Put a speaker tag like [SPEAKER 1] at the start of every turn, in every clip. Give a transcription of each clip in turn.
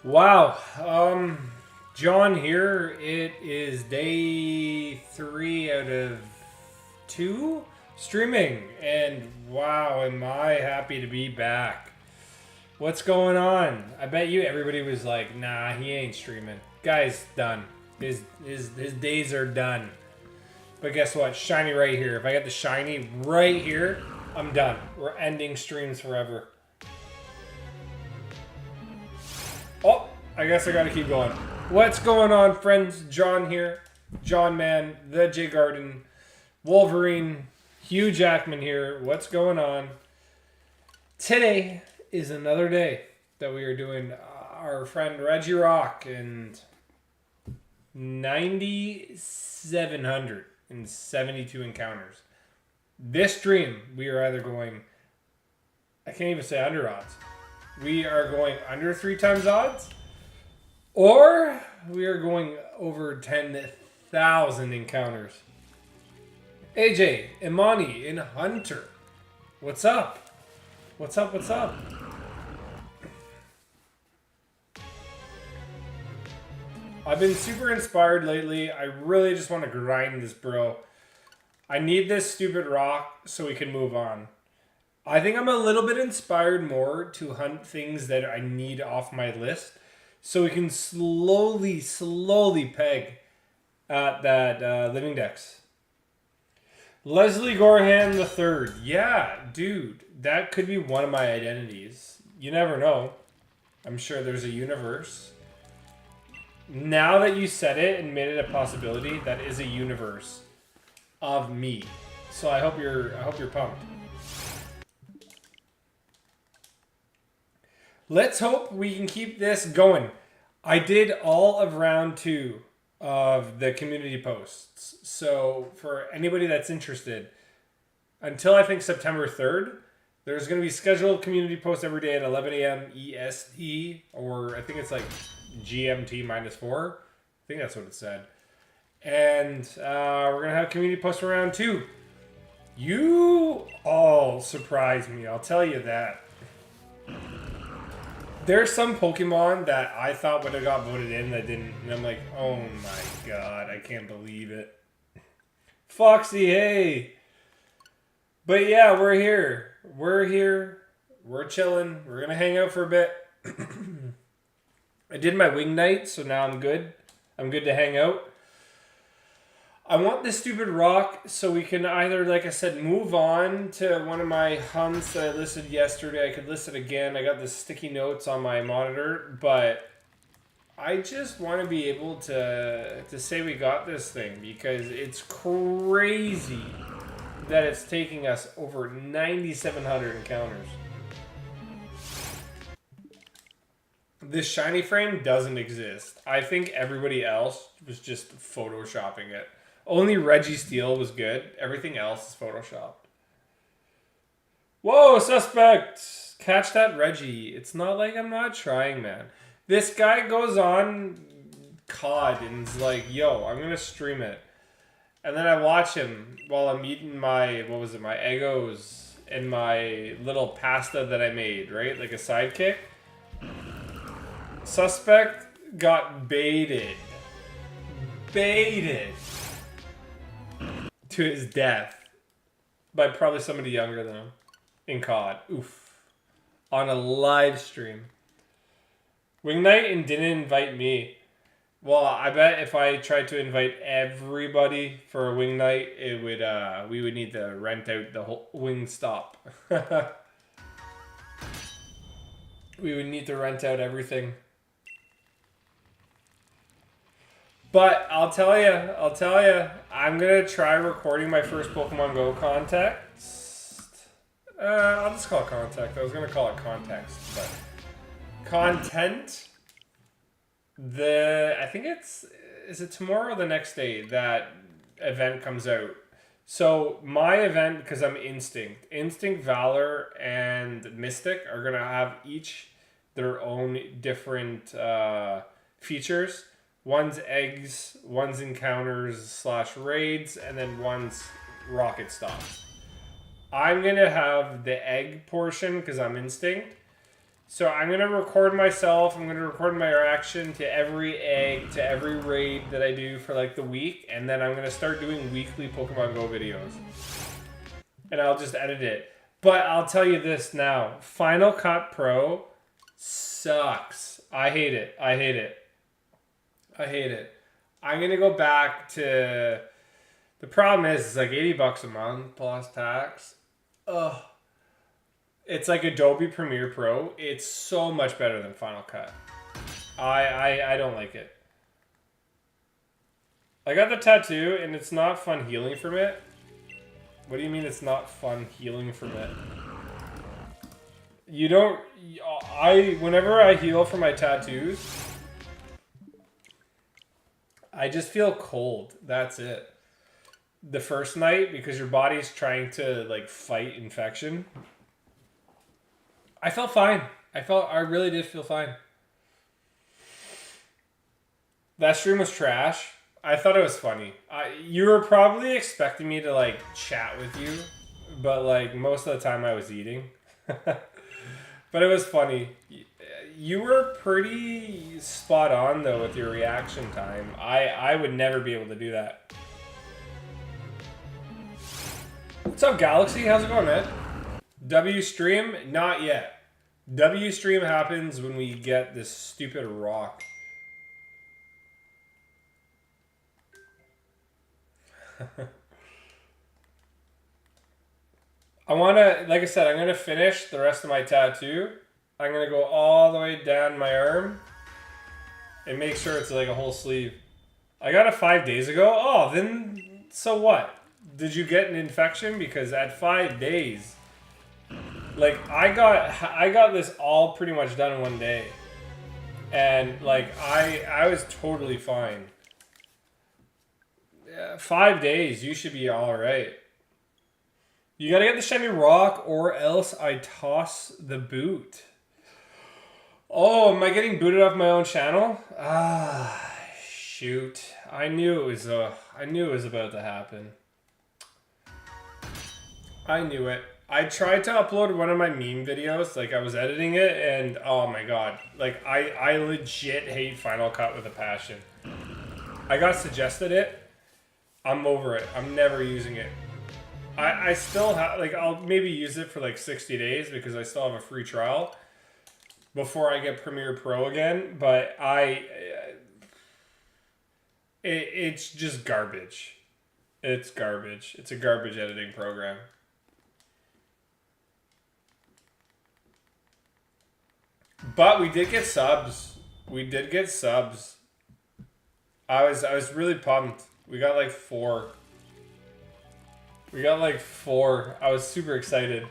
[SPEAKER 1] Wow. John here. It is day 3 out of 2 streaming, and wow, am I happy to be back. What's going on? I bet you everybody was like, nah, he ain't streaming. Guy's done. His days are done. But guess what? Shiny right here. If I get the shiny right here, I'm done. We're ending streams forever. Oh, I guess I gotta keep going. What's going on, friends? John here. John Man, the J Garden, Wolverine, Hugh Jackman here. What's going on? Today is another day that we are doing our friend Regirock and 9,772 encounters. This stream, we are either going, I can't even say under odds. We are going under 3 times odds, or we are going over 10,000 encounters. AJ, Imani, and Hunter, what's up? What's up? What's up? I've been super inspired lately. I really just want to grind this, bro. I need this stupid rock so we can move on. I think I'm a little bit inspired more to hunt things that I need off my list so we can slowly peg at that living dex. Leslie Gorham III. Yeah, dude, that could be one of my identities. You never know. I'm sure there's a universe. Now that you said it and made it a possibility, that is a universe of me. So I hope you're pumped. Let's hope we can keep this going. I did all of round 2 of the community posts. So for anybody that's interested, until I think September 3rd, there's going to be scheduled community posts every day at 11 a.m. EST, or I think it's like GMT -4. I think that's what it said. And we're going to have community posts for round 2. You all surprised me, I'll tell you that. There's some Pokemon that I thought would have got voted in that didn't. And I'm like, oh my god, I can't believe it. Foxy, hey. But yeah, we're here. We're here. We're chilling. We're going to hang out for a bit. I did my wing night, so now I'm good. I'm good to hang out. I want this stupid rock so we can either, like I said, move on to one of my hunts that I listed yesterday. I could list it again. I got the sticky notes on my monitor, but I just want to be able to say we got this thing because it's crazy that it's taking us over 9,700 encounters. This shiny frame doesn't exist. I think everybody else was just photoshopping it. Only Registeel was good. Everything else is photoshopped. Whoa, suspect! Catch that Reggie. It's not like I'm not trying, man. This guy goes on COD and is like, yo, I'm going to stream it. And then I watch him while I'm eating my, what was it, my Eggos and my little pasta that I made, right? Like a sidekick. Suspect got baited. Baited. To his death by probably somebody younger than him in COD. Oof. On a live stream. Wing Night and didn't invite me. Well, I bet if I tried to invite everybody for a Wing Night, it would we would need to rent out the whole wing stop. We would need to rent out everything. But I'll tell you, I'm going to try recording my first Pokemon Go context. I'll just call it contact. I was going to call it context, but content. I think is it tomorrow or the next day that event comes out? So my event, because I'm Instinct, Valor, and Mystic are going to have each their own different features. One's eggs, one's encounters / raids, and then one's rocket stops. I'm going to have the egg portion because I'm Instinct. So I'm going to record myself. I'm going to record my reaction to every egg, to every raid that I do for like the week. And then I'm going to start doing weekly Pokemon Go videos. And I'll just edit it. But I'll tell you this now. Final Cut Pro sucks. I hate it. I hate it. I hate it. I'm going to go back to... The problem is, it's like $80 a month plus tax. Ugh. It's like Adobe Premiere Pro. It's so much better than Final Cut. I don't like it. I got the tattoo, and it's not fun healing from it. What do you mean it's not fun healing from it? You don't... Whenever I heal from my tattoos, I just feel cold. That's it. The first night, because your body's trying to, like, fight infection... I felt fine. I really did feel fine. That stream was trash. I thought it was funny. You were probably expecting me to, like, chat with you. But, like, most of the time I was eating. But it was funny. You were pretty spot on, though, with your reaction time. I would never be able to do that. What's up, Galaxy? How's it going, man? W stream? Not yet. W stream happens when we get this stupid rock. I want to, like I said, I'm going to finish the rest of my tattoo. I'm going to go all the way down my arm and make sure it's like a whole sleeve. I got it 5 days ago. Oh, then, so what? Did you get an infection? Because at 5 days... Like, I got this all pretty much done in one day. And, like, I was totally fine. 5 days, you should be alright. You gotta get the shiny rock, or else I toss the boot. Oh, am I getting booted off my own channel? Ah, shoot. I knew it was about to happen. I knew it. I tried to upload one of my meme videos, like I was editing it, and oh my god, like I legit hate Final Cut with a passion. I got suggested it. I'm over it. I'm never using it. I still have, like, I'll maybe use it for like 60 days because I still have a free trial before I get Premiere Pro again, but it's just garbage. It's garbage. It's a garbage editing program. But we did get subs. We did get subs. I was really pumped. We got like 4. We got like 4. I was super excited.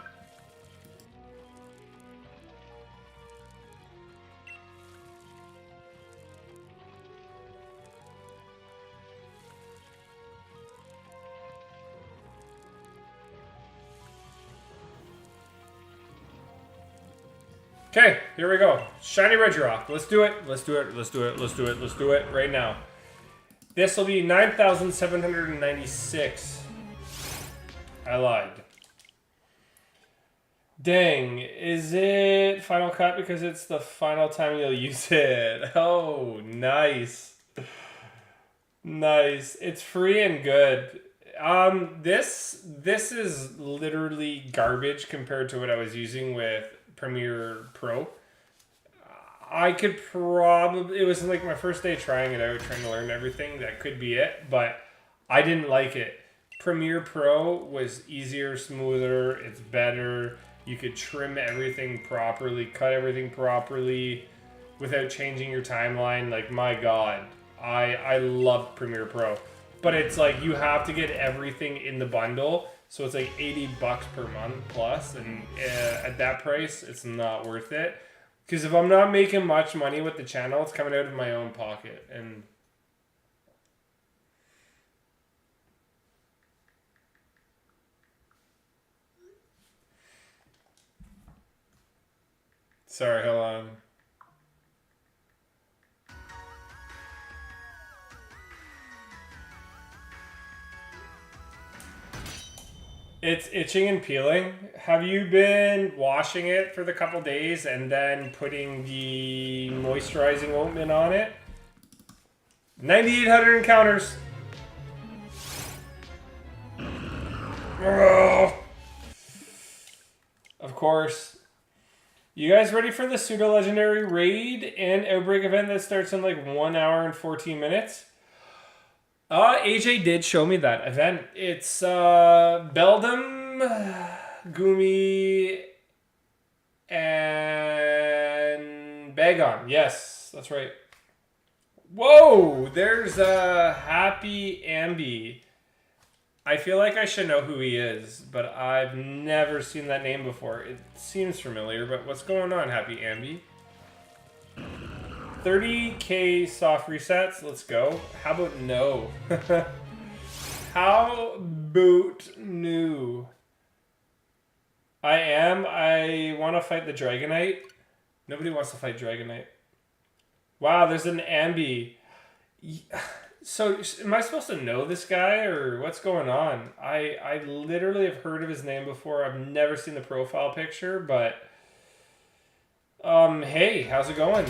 [SPEAKER 1] Okay, here we go. Shiny Regirock. Let's do it. Let's do it. Let's do it. Let's do it. Let's do it right now. This will be 9,796. I lied. Dang. Is it Final Cut because it's the final time you'll use it? Oh, nice. Nice. It's free and good. This is literally garbage compared to what I was using with Premiere Pro. I could probably... It was like my first day trying it out, trying to learn everything. That could be it, but I didn't like it. Premiere Pro was easier, smoother, it's better. You could trim everything properly, cut everything properly without changing your timeline. Like, my God. I love Premiere Pro. But it's like you have to get everything in the bundle. So it's like $80 per month plus, and at that price, it's not worth it. Because if I'm not making much money with the channel, it's coming out of my own pocket. And sorry, hold on. It's itching and peeling. Have you been washing it for the couple days and then putting the moisturizing ointment on it? 9,800 encounters. Ugh. Of course. You guys ready for the pseudo-legendary raid and outbreak event that starts in like 1 hour and 14 minutes? AJ did show me that event. It's Beldum, Gumi, and Bagon. Yes, that's right. Whoa, there's Happy Ambi. I feel like I should know who he is, but I've never seen that name before. It seems familiar, but what's going on, Happy Ambi? 30k soft resets. Let's go. How about no? How about no? I want to fight the Dragonite. Nobody wants to fight Dragonite. Wow, there's an Ambi. So, am I supposed to know this guy, or what's going on? I literally have heard of his name before. I've never seen the profile picture, but... hey, how's it going?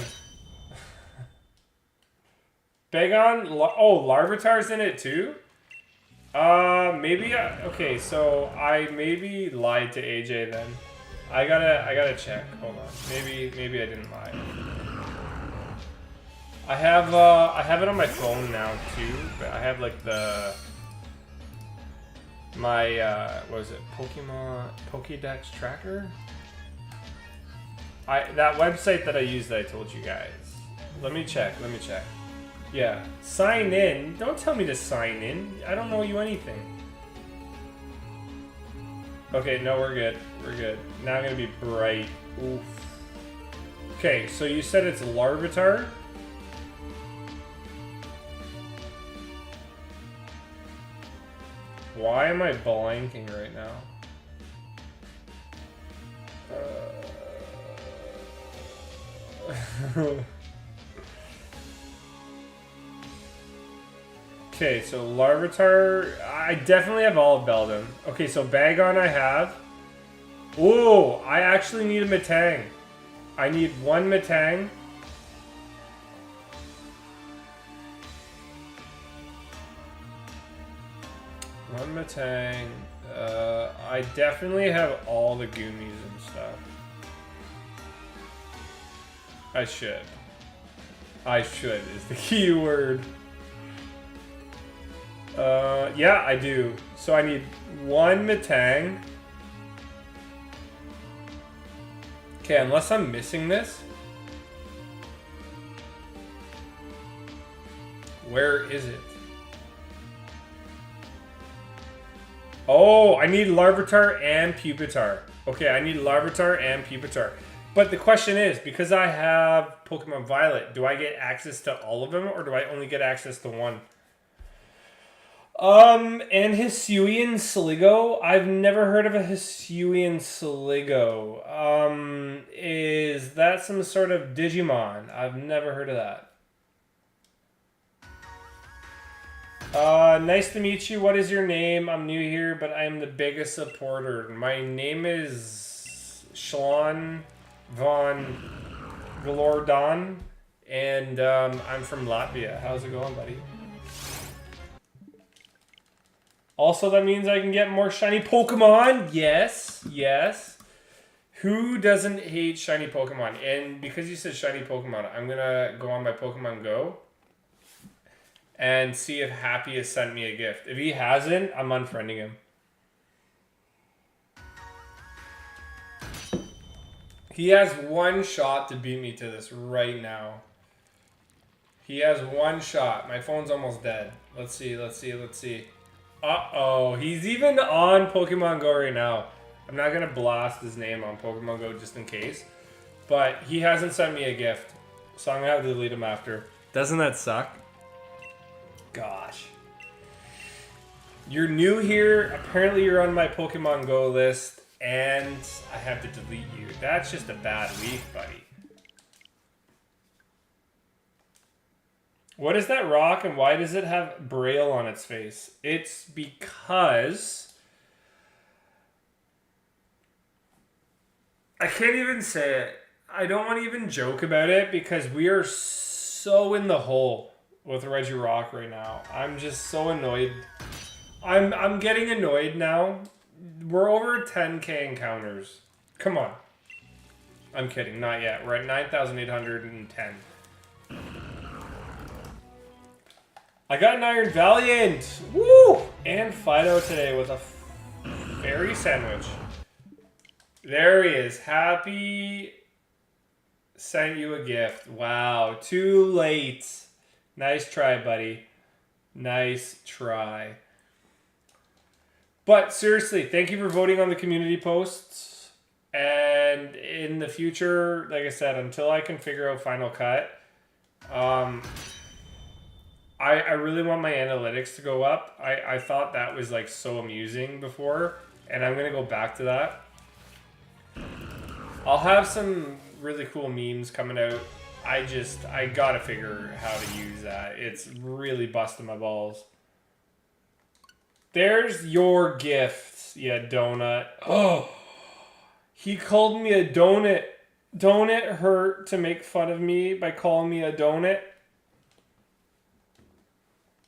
[SPEAKER 1] Bagon? Oh, Larvitar's in it too? Maybe... okay, so I maybe lied to AJ then. I gotta check. Hold on. Maybe I didn't lie. I have it on my phone now too, but I have like my what is it? Pokédex tracker? That website that I used that I told you guys. Let me check. Yeah. Sign in. Don't tell me to sign in. I don't know you anything. Okay, no, we're good. We're good. Now I'm gonna be bright. Oof. Okay, so you said it's Larvitar? Why am I blanking right now? Okay, so Larvitar, I definitely have all of Beldum. Okay, so Bagon I have. Oh, I actually need a Metang. I need one Metang. One Metang. I definitely have all the Goomies and stuff. I should. I should is the key word. Yeah, I do. So I need one Metang. Okay, unless I'm missing this. Where is it? Oh, I need Larvitar and Pupitar. Okay, I need Larvitar and Pupitar. But the question is, because I have Pokemon Violet, do I get access to all of them, or do I only get access to one? And Hisuian Sligo? I've never heard of a Hisuian Sligo. Is that some sort of Digimon? I've never heard of that. Nice to meet you. What is your name? I'm new here, but I am the biggest supporter. My name is Shalon von Galordon, and I'm from Latvia. How's it going, buddy? Also, that means I can get more shiny Pokemon. Yes, yes. Who doesn't hate shiny Pokemon? And because you said shiny Pokemon, I'm gonna go on my Pokemon Go and see if Happy has sent me a gift. If he hasn't, I'm unfriending him. He has one shot to beat me to this right now. He has one shot. My phone's almost dead. Let's see. Uh-oh. He's even on Pokemon Go right now. I'm not going to blast his name on Pokemon Go just in case. But he hasn't sent me a gift. So I'm going to have to delete him after. Doesn't that suck? Gosh. You're new here. Apparently you're on my Pokemon Go list. And I have to delete you. That's just a bad week, buddy. What is that rock and why does it have Braille on its face? It's because I can't even say it. I don't want to even joke about it because we are so in the hole with Regirock right now. I'm just so annoyed. I'm getting annoyed now. We're over 10k encounters. Come on. I'm kidding, not yet. We're at 9,810. I got an Iron Valiant! Woo! And Fido today with a fairy sandwich. There he is. Happy sent you a gift. Wow, too late. Nice try, buddy. Nice try. But seriously, thank you for voting on the community posts. And in the future, like I said, until I can figure out Final Cut, I really want my analytics to go up. I thought that was like so amusing before, and I'm gonna go back to that. I'll have some really cool memes coming out. I gotta figure how to use that. It's really busting my balls. There's your gift, you donut. Oh, he called me a donut. Don't it hurt to make fun of me by calling me a donut?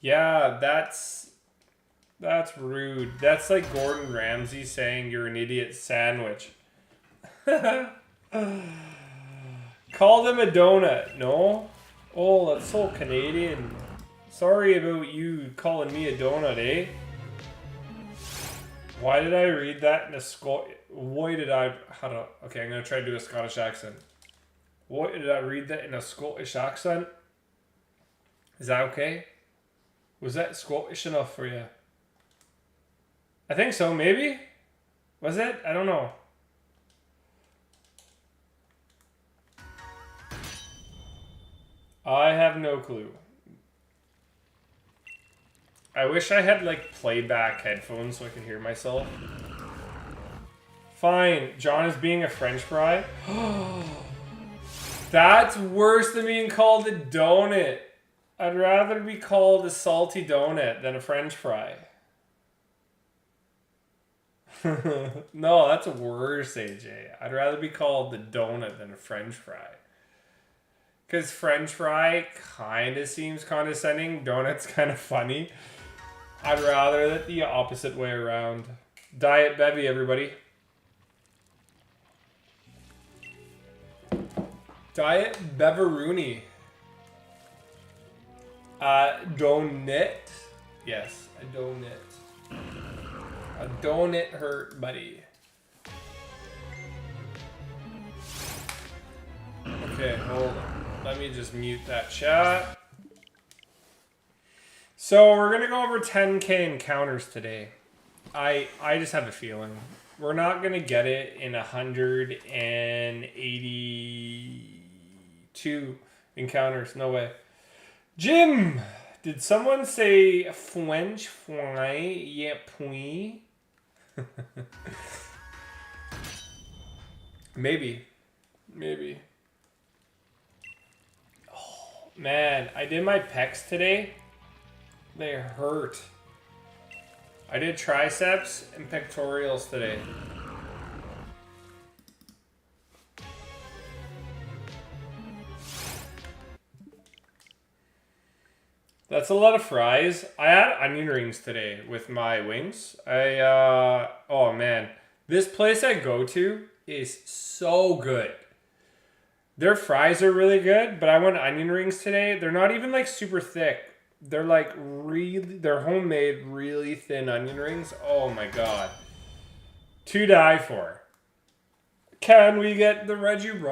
[SPEAKER 1] Yeah, that's rude. That's like Gordon Ramsay saying you're an idiot sandwich. Call them a donut, no? Oh, that's so Canadian. Sorry about you calling me a donut, eh? Why did I read that in a okay, I'm gonna try to do a Scottish accent. Why did I read that in a Scottish accent? Is that okay? Was that Scottish enough for you? I think so, maybe? Was it? I don't know. I have no clue. I wish I had like playback headphones so I could hear myself. Fine, John is being a French fry. That's worse than being called a donut. I'd rather be called a salty donut than a French fry. No, that's worse, AJ. I'd rather be called the donut than a French fry. Because French fry kind of seems condescending. Donut's kind of funny. I'd rather it the opposite way around. Diet Bevy, everybody. Diet Beveroonie. Donut. Yes, a donut. A donut hurt, buddy. Okay, hold on. Let me just mute that chat. So we're gonna go over 10k encounters today. I just have a feeling we're not gonna get it in 182 encounters. No way. Jim, did someone say French fry? Yeah, puis. Maybe. Oh man, I did my pecs today. They hurt. I did triceps and pectorals today. That's a lot of fries. I had onion rings today with my wings. Oh man. This place I go to is so good. Their fries are really good, but I went onion rings today. They're not even like super thick. They're like they're homemade, really thin onion rings. Oh my god. To die for. Can we get the Regirock?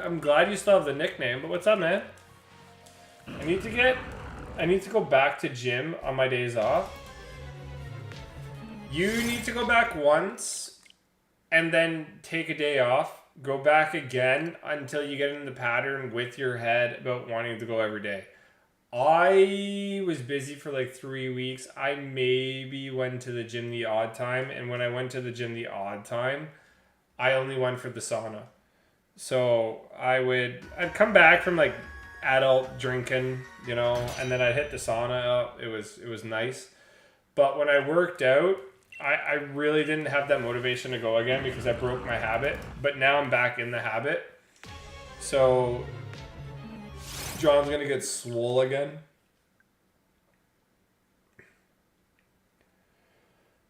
[SPEAKER 1] I'm glad you still have the nickname, but what's up, man? I need to go back to gym on my days off. You need to go back once and then take a day off. Go back again until you get in the pattern with your head about wanting to go every day. I was busy for like 3 weeks. I maybe went to the gym the odd time. And when I went to the gym the odd time, I only went for the sauna. So I'd come back from like adult drinking, you know, and then I'd hit the sauna up. It was nice. But when I worked out, I really didn't have that motivation to go again because I broke my habit. But now I'm back in the habit. So John's going to get swole again.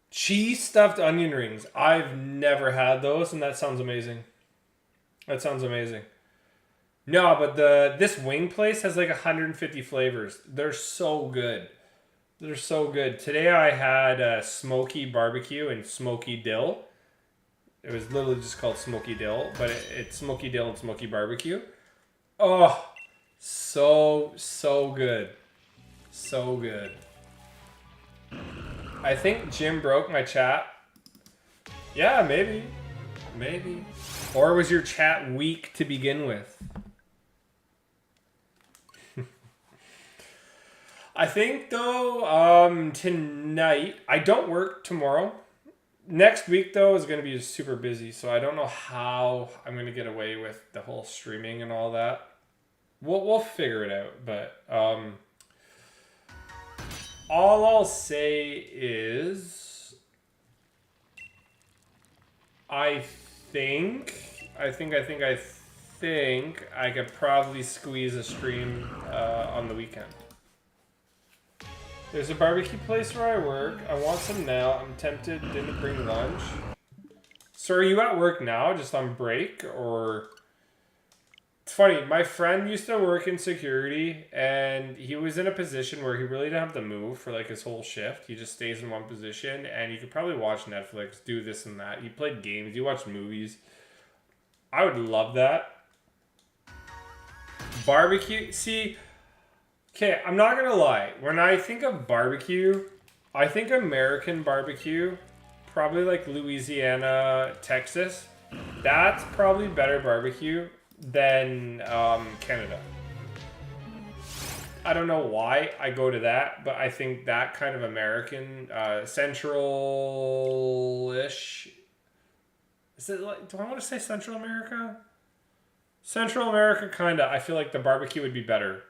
[SPEAKER 1] Cheese stuffed onion rings. I've never had those, and that sounds amazing. That sounds amazing. No, but this wing place has like 150 flavors. They're so good. They're so good. Today I had smoky barbecue and smoky dill. It was literally just called smoky dill, but it's smoky dill and smoky barbecue. Oh, so good. So good. I think Jim broke my chat. Yeah, maybe. Maybe. Or was your chat weak to begin with? I think, though, tonight... I don't work tomorrow. Next week, though, is going to be super busy, so I don't know how I'm going to get away with the whole streaming and all that. We'll figure it out, but... all I'll say is... I think I could probably squeeze a stream on the weekend. There's a barbecue place where I work. I want some now. I'm tempted. Didn't bring lunch. So are you at work now, just on break, or... It's funny. My friend used to work in security, and he was in a position where he really didn't have to move for like his whole shift. He just stays in one position, and you could probably watch Netflix, do this and that. He played games. He watched movies. I would love that. Barbecue. See, okay, I'm not gonna lie. When I think of barbecue, I think American barbecue, probably like Louisiana, Texas. That's probably better barbecue than Canada. I don't know why I go to that, but I think that kind of American, central-ish. Is it like, do I want to say Central America? Central America, kind of. I feel like the barbecue would be better.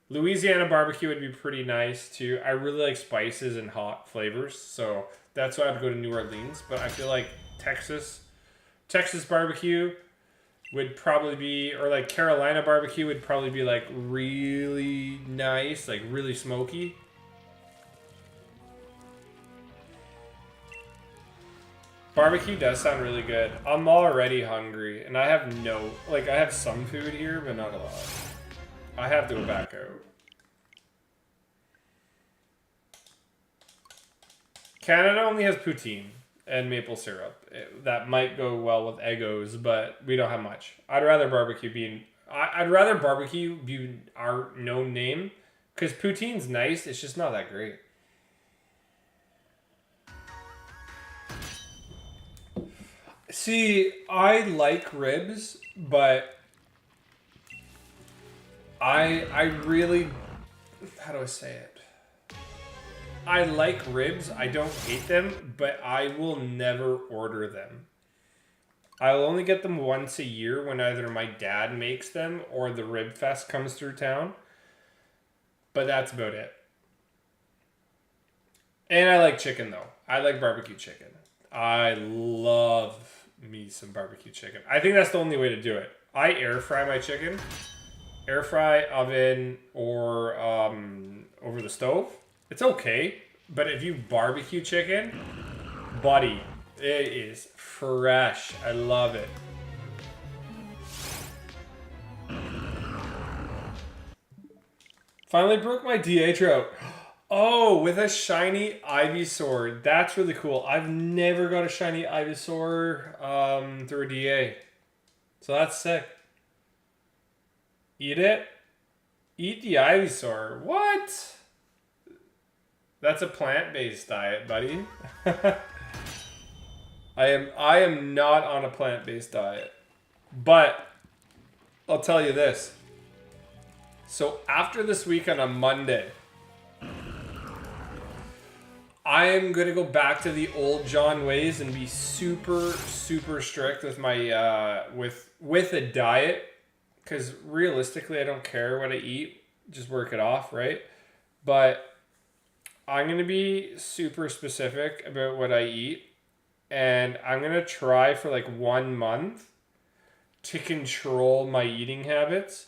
[SPEAKER 1] Louisiana barbecue would be pretty nice too. I really like spices and hot flavors, so that's why I'd go to New Orleans. But I feel like Texas barbecue would probably be, or like Carolina barbecue would probably be like really nice, like really smoky. Barbecue does sound really good. I'm already hungry, and I have I have some food here, but not a lot. I have to go back out. Canada only has poutine and maple syrup. That might go well with Eggos, but we don't have much. I'd rather barbecue be our known name, because poutine's nice. It's just not that great. See, I like ribs, but I really, how do I say it? I like ribs. I don't hate them, but I will never order them. I'll only get them once a year when either my dad makes them or the Rib Fest comes through town. But that's about it. And I like chicken, though. I like barbecue chicken. I love me some barbecue chicken. I think that's the only way to do it. I air fry my chicken. Air fry, oven, or over the stove. It's okay. But if you barbecue chicken, buddy, it is fresh. I love it. Finally broke my DH out. Oh, with a shiny Ivysaur. That's really cool. I've never got a shiny Ivysaur through a DA. So that's sick. Eat it? Eat the Ivysaur. What? That's a plant-based diet, buddy. I am not on a plant-based diet. But I'll tell you this. So after this week on a Monday, I am going to go back to the old John ways and be super, super strict with my with a diet. Because realistically, I don't care what I eat. Just work it off, right? But I'm going to be super specific about what I eat. And I'm going to try for like 1 month to control my eating habits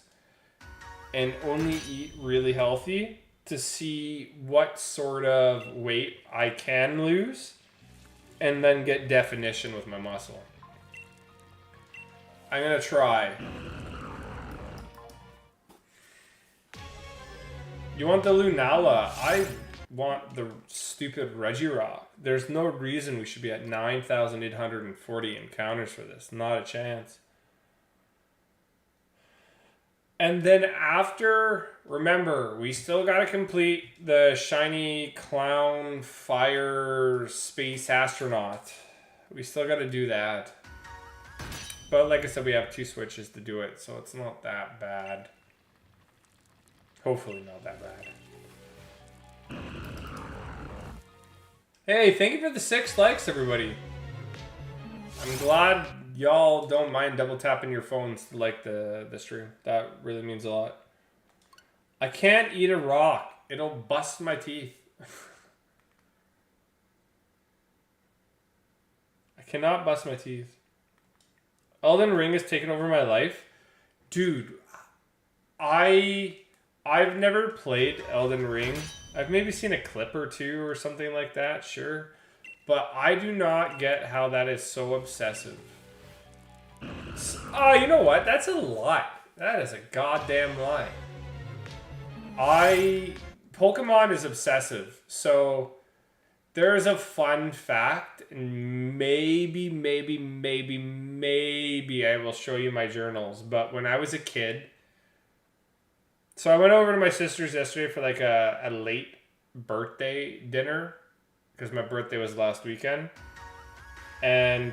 [SPEAKER 1] and only eat really healthy to see what sort of weight I can lose and then get definition with my muscle. I'm going to try. You want the Lunala? I want the stupid Regirock. There's no reason we should be at 9,840 encounters for this. Not a chance. And then after, remember, we still got to complete the shiny clown fire space astronaut. We still got to do that. But like I said, we have 2 switches to do it, so it's not that bad. Hopefully not that bad. Hey, thank you for the 6 likes, everybody. I'm glad y'all don't mind double tapping your phones to like the stream. That really means a lot. I can't eat a rock. It'll bust my teeth. I cannot bust my teeth. Elden Ring has taken over my life. Dude, I've never played Elden Ring. I've maybe seen a clip or 2 or something like that, sure. But I do not get how that is so obsessive. Oh, you know what? That's a lie. That is a goddamn lie. Pokemon is obsessive. So there's a fun fact, and maybe I will show you my journals. But when I was a kid, so I went over to my sister's yesterday for like a late birthday dinner because my birthday was last weekend. And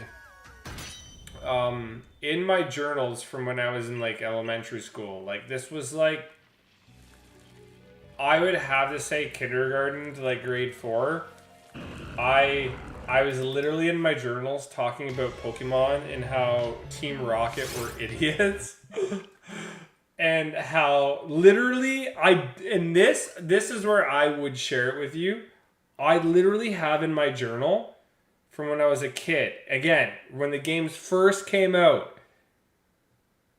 [SPEAKER 1] in my journals from when I was in like elementary school, like this was like, I would have to say kindergarten to like grade 4. I was literally in my journals talking about Pokemon and how Team Rocket were idiots. And how literally this is where I would share it with you. I literally have in my journal from when I was a kid, again, when the games first came out,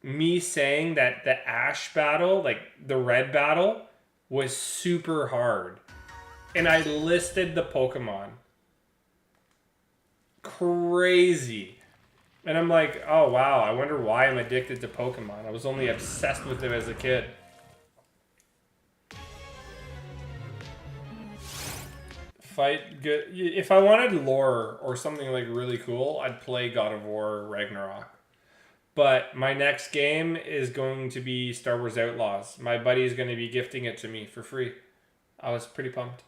[SPEAKER 1] me saying that the Ash battle, like the red battle, was super hard. And I listed the Pokemon. Crazy. And I'm like, oh wow, I wonder why I'm addicted to Pokemon. I was only obsessed with them as a kid. Fight good. If I wanted lore or something like really cool, I'd play God of War Ragnarok. But my next game is going to be Star Wars Outlaws. My buddy is going to be gifting it to me for free. I was pretty pumped.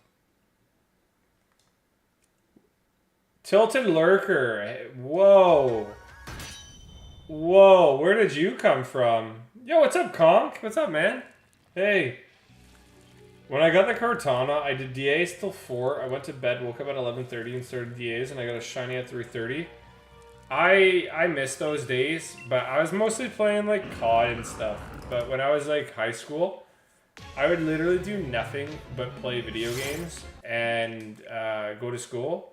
[SPEAKER 1] Tilted Lurker. Whoa. Whoa, where did you come from? Yo, what's up, Conk? What's up, man? Hey. When I got the Cortana, I did DAs till 4. I went to bed, woke up at 11:30 and started DAs, and I got a shiny at 3:30. I miss those days, but I was mostly playing like COD and stuff. But when I was like high school, I would literally do nothing but play video games and go to school.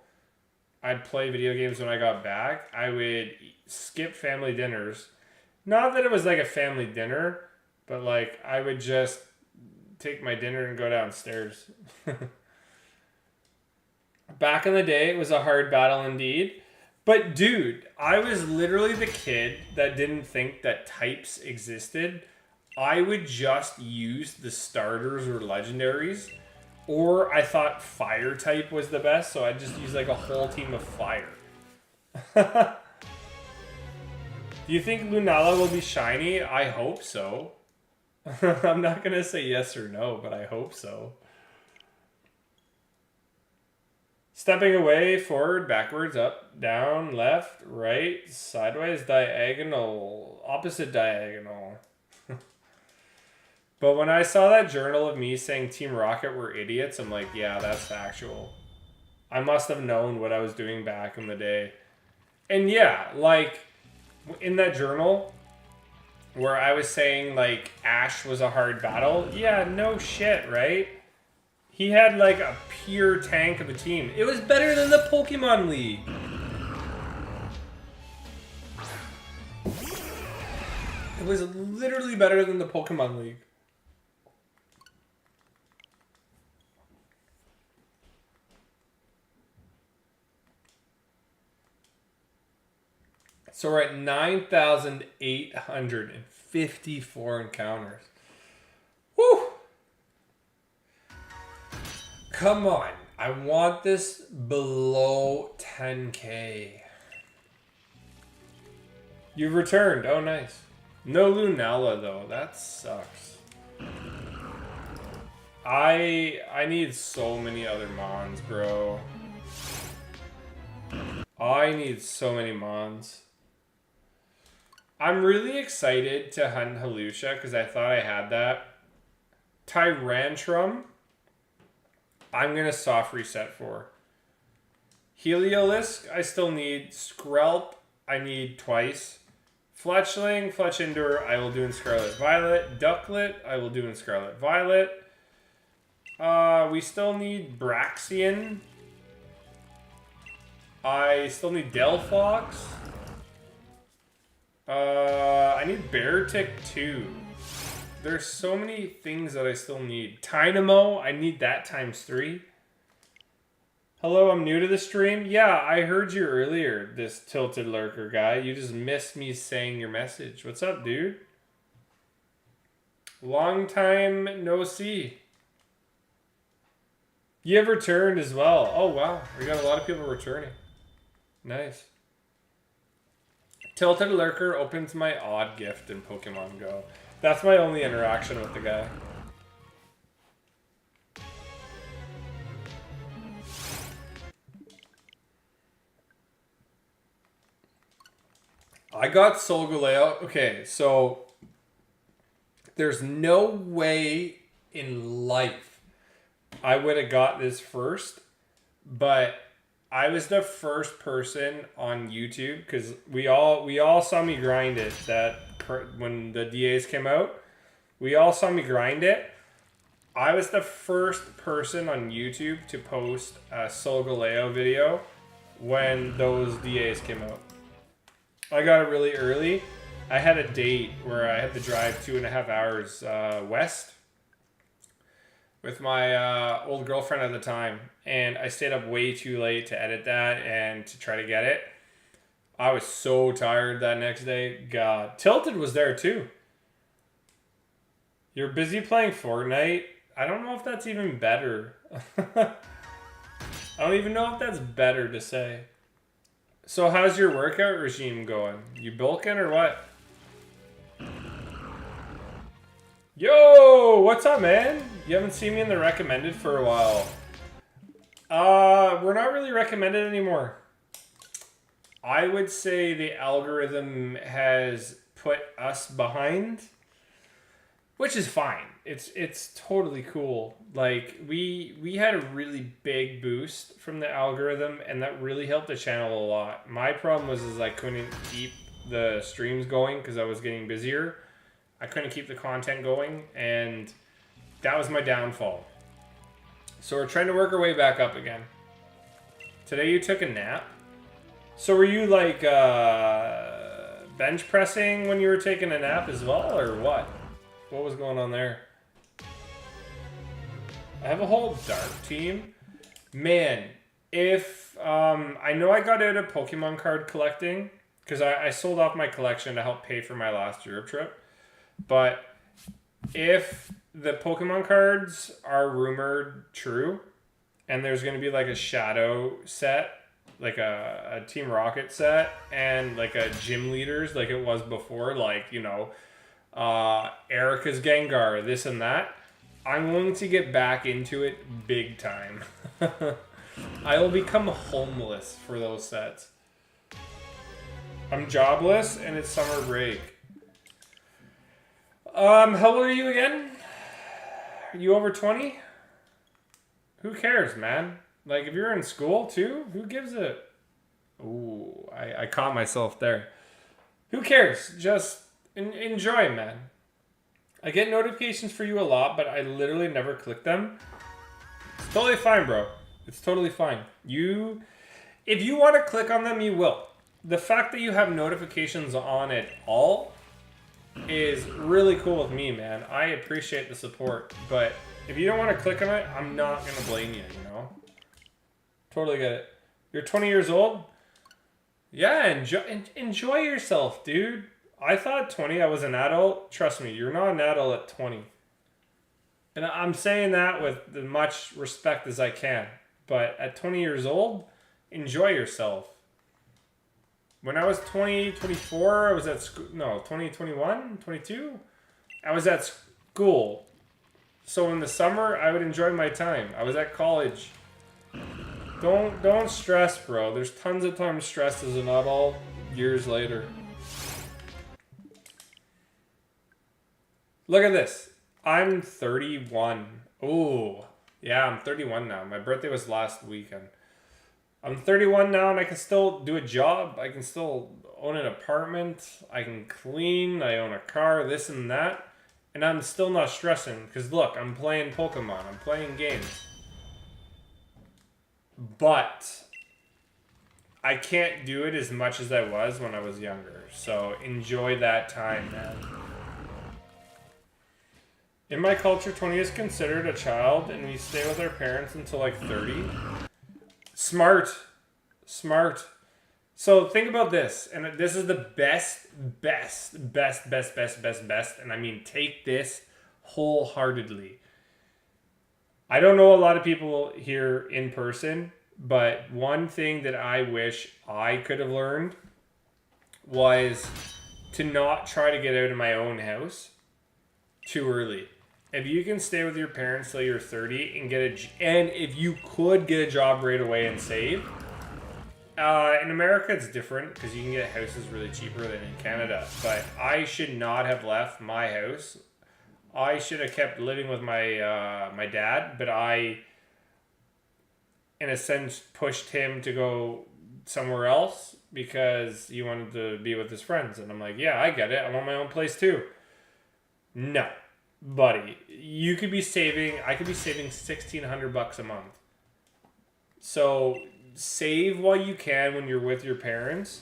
[SPEAKER 1] I'd play video games when I got back. I would skip family dinners. Not that it was like a family dinner, but like I would just take my dinner and go downstairs. Back in the day, it was a hard battle indeed. But dude, I was literally the kid that didn't think that types existed. I would just use the starters or legendaries. Or I thought fire type was the best, so I'd just use like a whole team of fire. Do you think Lunala will be shiny? I hope so. I'm not going to say yes or no, but I hope so. Stepping away, forward, backwards, up, down, left, right, sideways, diagonal, opposite diagonal. But when I saw that journal of me saying Team Rocket were idiots, I'm like, yeah, that's factual. I must have known what I was doing back in the day. And yeah, like, in that journal where I was saying, like, Ash was a hard battle, yeah, no shit, right? He had like a pure tank of a team. It was better than the Pokemon League. It was literally better than the Pokemon League. So we're at 9,854 encounters. Woo! Come on. I want this below 10K. You've returned. Oh, nice. No Lunella, though. That sucks. I need so many other Mons, bro. I need so many Mons. I'm really excited to hunt Halusha because I thought I had that. Tyrantrum, I'm going to soft reset for. Heliolisk, I still need. Skrelp, I need twice. Fletchling, Fletchinder, I will do in Scarlet Violet. Ducklet, I will do in Scarlet Violet. We still need Braxian. I still need Delphox. I need Beartic too. There's so many things that I still need. Tynamo, I need that times 3. Hello, I'm new to the stream. Yeah, I heard you earlier, this Tilted Lurker guy. You just missed me saying your message. What's up, dude? Long time no see. You have returned as well. Oh, wow. We got a lot of people returning. Nice. Tilted Lurker opens my odd gift in Pokemon Go. That's my only interaction with the guy. I got Solgaleo. Okay, so there's no way in life I would have got this first, but I was the first person on YouTube because we all saw me grind it. When the DAs came out, we all saw me grind it. I was the first person on YouTube to post a Solgaleo video when those DAs came out. I got it really early. I had a date where I had to drive 2.5 hours west with my old girlfriend at the time. And I stayed up way too late to edit that and to try to get it. I was so tired that next day. God. Tilted was there too. You're busy playing Fortnite? I don't know if that's even better. I don't even know if that's better to say. So how's your workout regime going? You bulking or what? Yo, what's up, man? You haven't seen me in the recommended for a while. We're not really recommended anymore. I would say the algorithm has put us behind, which is fine. It's totally cool. Like we had a really big boost from the algorithm, and that really helped the channel a lot. My problem was I couldn't keep the streams going because I was getting busier. I couldn't keep the content going, and that was my downfall. So we're trying to work our way back up again. Today you took a nap. So were you like bench pressing when you were taking a nap as well, or what? What was going on there? I have a whole dark team. Man, if I know I got out of Pokemon card collecting because I sold off my collection to help pay for my last Europe trip. But if the Pokemon cards are rumored true, and there's going to be like a Shadow set, like a Team Rocket set, and like a gym leaders like it was before, like, you know, Erica's Gengar, this and that, I'm going to get back into it big time. I will become homeless for those sets. I'm jobless and it's summer break. How old are you again? Are you over 20? Who cares, man? Like, if you're in school too, who gives a... Ooh, I caught myself there. Who cares? Just enjoy, man. I get notifications for you a lot, but I literally never click them. totally fine, bro. It's totally fine. If you want to click on them, you will. The fact that you have notifications on at all is really cool with me, man. I appreciate the support, but if you don't want to click on it, I'm not gonna blame you, you know? Totally get it. You're 20 years old? Yeah, enjoy yourself, dude. I thought 20 I was an adult. Trust me, you're not an adult at 20. And I'm saying that with as much respect as I can. But at 20 years old, enjoy yourself. When I was 20, 24, I was at school. No, 20, 21, 22? I was at school. So in the summer, I would enjoy my time. I was at college. Don't stress, bro. There's tons of time stressed as an adult years later. Look at this. I'm 31. Oh, yeah, I'm 31 now. My birthday was last weekend. I'm 31 now and I can still do a job. I can still own an apartment. I can clean. I own a car, this and that. And I'm still not stressing because look, I'm playing Pokemon. I'm playing games. But I can't do it as much as I was when I was younger. So enjoy that time, man. In my culture, 20 is considered a child and we stay with our parents until like 30. Smart. So think about this, and this is the best, and I mean take this wholeheartedly. I don't know a lot of people here in person, but one thing that I wish I could have learned was to not try to get out of my own house too early. If you can stay with your parents till you're 30 and if you could get a job right away and save, in America it's different because you can get houses really cheaper than in Canada. But I should not have left my house. I should have kept living with my my dad, but I, in a sense, pushed him to go somewhere else because he wanted to be with his friends. And I'm like, yeah, I get it. I want my own place too. No. Buddy, you could be saving, I could be saving $1,600 a month. So save while you can when you're with your parents,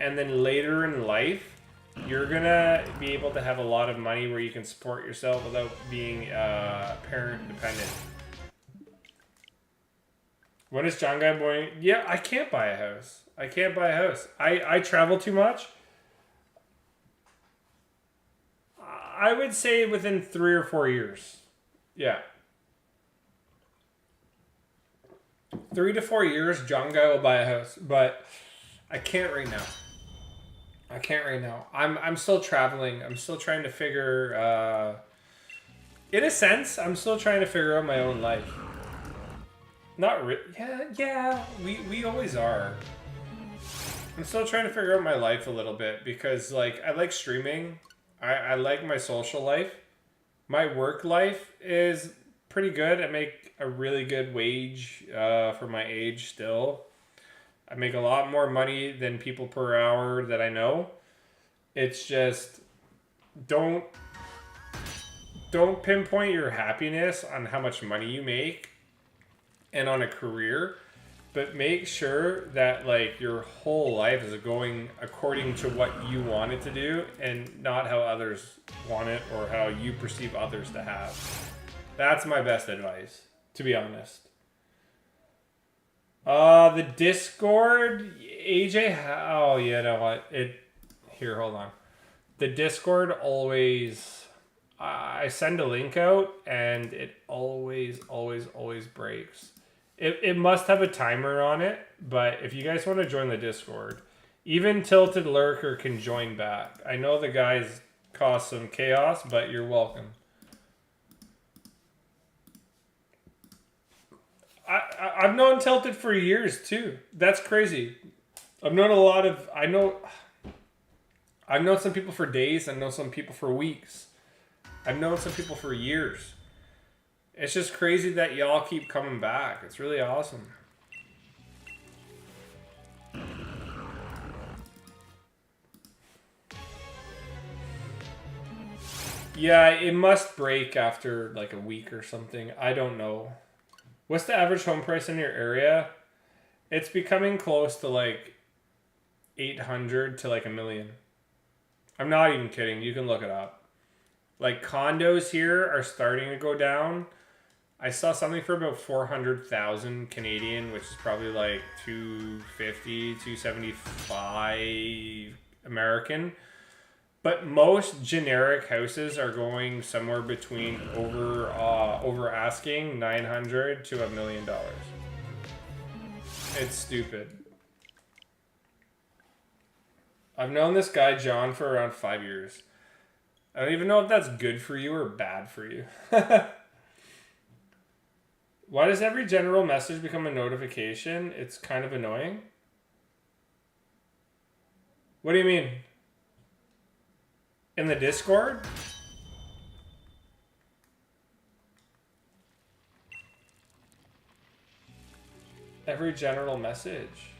[SPEAKER 1] and then later in life, you're gonna be able to have a lot of money where you can support yourself without being parent dependent. When is John Guy Boy? Yeah, I can't buy a house. I travel too much. I would say within 3 or 4 years. Yeah. 3 to 4 years, John Guy will buy a house. But I can't right now. I'm still traveling. I'm still trying to figure... in a sense, I'm still trying to figure out my own life. Not really. Yeah. We always are. I'm still trying to figure out my life a little bit. Because, like, I like streaming. I like my social life. My work life is pretty good. I make a really good wage for my age still. I make a lot more money than people per hour that I know. It's just don't pinpoint your happiness on how much money you make and on a career. But make sure that like your whole life is going according to what you want it to do and not how others want it or how you perceive others to have. That's my best advice, to be honest. The Discord, AJ, oh, you know what? Here, hold on. The Discord always, I send a link out and it always breaks. It must have a timer on it, but if you guys want to join the Discord, even Tilted Lurker can join back. I know the guys cause some chaos, but you're welcome. I've known Tilted for years too. That's crazy. I've known some people for days. I've known some people for weeks. I've known some people for years. It's just crazy that y'all keep coming back. It's really awesome. Yeah, it must break after like a week or something. I don't know. What's the average home price in your area? It's becoming close to like 800 to like $1 million. I'm not even kidding. You can look it up. Like condos here are starting to go down. I saw something for about 400,000 Canadian, which is probably like 250, 275 American. But most generic houses are going somewhere between over asking 900 to $1 million. It's stupid. I've known this guy John for around 5 years. I don't even know if that's good for you or bad for you. Why does every general message become a notification? It's kind of annoying. What do you mean? In the Discord? Every general message.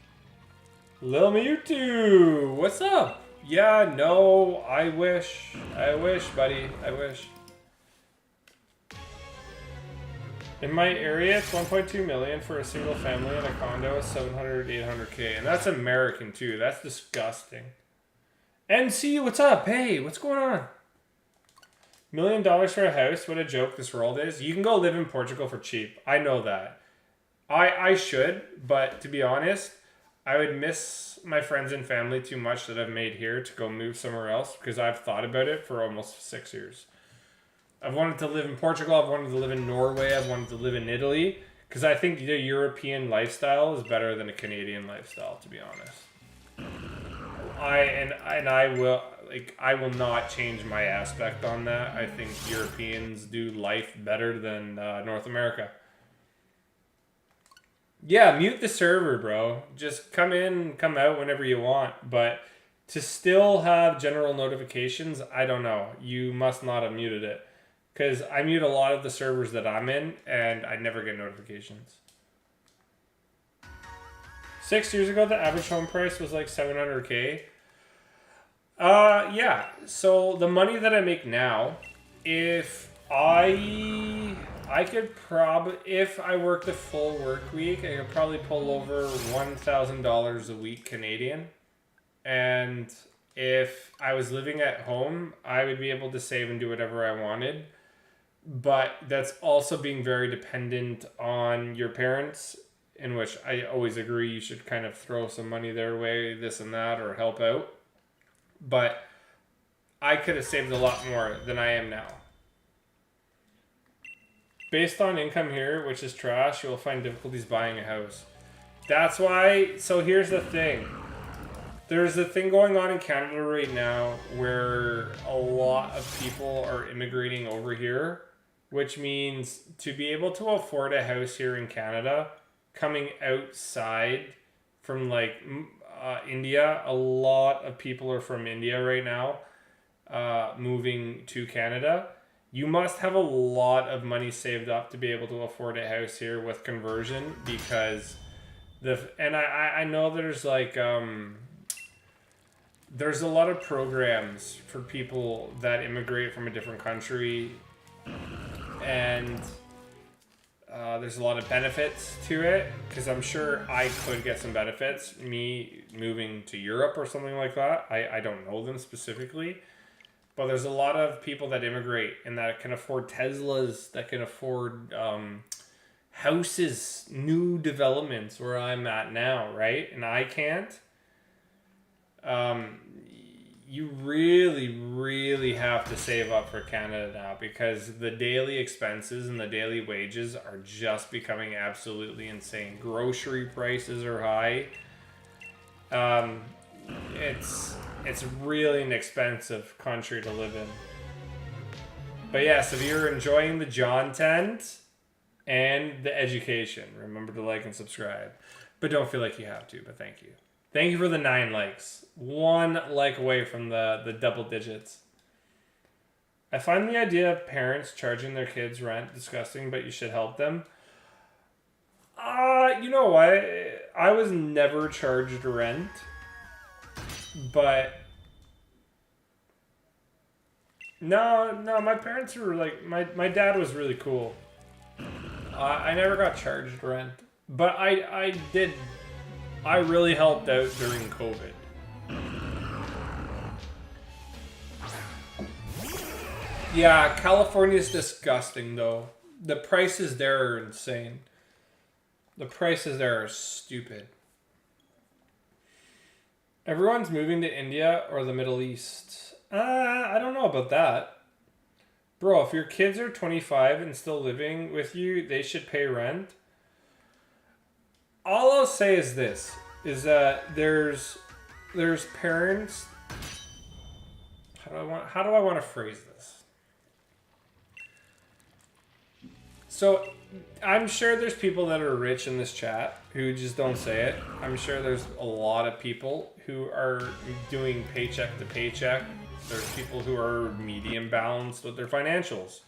[SPEAKER 1] Lil Mewtwo, what's up? Yeah, no, I wish, buddy, I wish. In my area, it's 1.2 million for a single family, and a condo is 700, 800K. And that's American too. That's disgusting. NC, what's up? Hey, what's going on? $1 million for a house. What a joke this world is. You can go live in Portugal for cheap. I know that. I should, but to be honest, I would miss my friends and family too much that I've made here to go move somewhere else, because I've thought about it for almost 6 years. I've wanted to live in Portugal. I've wanted to live in Norway. I've wanted to live in Italy, because I think the European lifestyle is better than a Canadian lifestyle, to be honest. I will not change my aspect on that. I think Europeans do life better than North America. Yeah, mute the server, bro. Just come in, come out whenever you want. But to still have general notifications, I don't know. You must not have muted it. Because I mute a lot of the servers that I'm in, and I never get notifications. 6 years ago, the average home price was like 700K. Yeah. So the money that I make now, if I could probably, if I worked a full work week, I could probably pull over $1,000 a week Canadian. And if I was living at home, I would be able to save and do whatever I wanted. But that's also being very dependent on your parents, in which I always agree you should kind of throw some money their way, this and that, or help out. But I could have saved a lot more than I am now. Based on income here, which is trash, you will find difficulties buying a house. That's why, so here's the thing. There's a thing going on in Canada right now where a lot of people are immigrating over here, which means to be able to afford a house here in Canada, coming outside from like India, a lot of people are from India right now, moving to Canada. You must have a lot of money saved up to be able to afford a house here with conversion, because I know there's like there's a lot of programs for people that immigrate from a different country, and there's a lot of benefits to it, because I'm sure I could get some benefits, me moving to Europe or something like that. I don't know them specifically. But there's a lot of people that immigrate and that can afford Teslas, that can afford houses, new developments where I'm at now, right? And I can't. You really, really have to save up for Canada now, because the daily expenses and the daily wages are just becoming absolutely insane. Grocery prices are high. It's really an expensive country to live in. But yes, if you're enjoying the John tent and the education, remember to like and subscribe. But don't feel like you have to, but thank you. Thank you for the 9 likes. 1 like away from the double digits. I find the idea of parents charging their kids rent disgusting, but you should help them. You know what? I was never charged rent. But no, my parents were like, my dad was really cool. I never got charged rent, but I did. I really helped out during COVID. Yeah, California's disgusting though. The prices there are insane. The prices there are stupid. Everyone's moving to India or the Middle East. I don't know about that. Bro, if your kids are 25 and still living with you, they should pay rent. All I'll say is this, is that there's parents. How do I want to phrase this? So, I'm sure there's people that are rich in this chat who just don't say it. I'm sure there's a lot of people who are doing paycheck to paycheck. There's people who are medium balanced with their financials.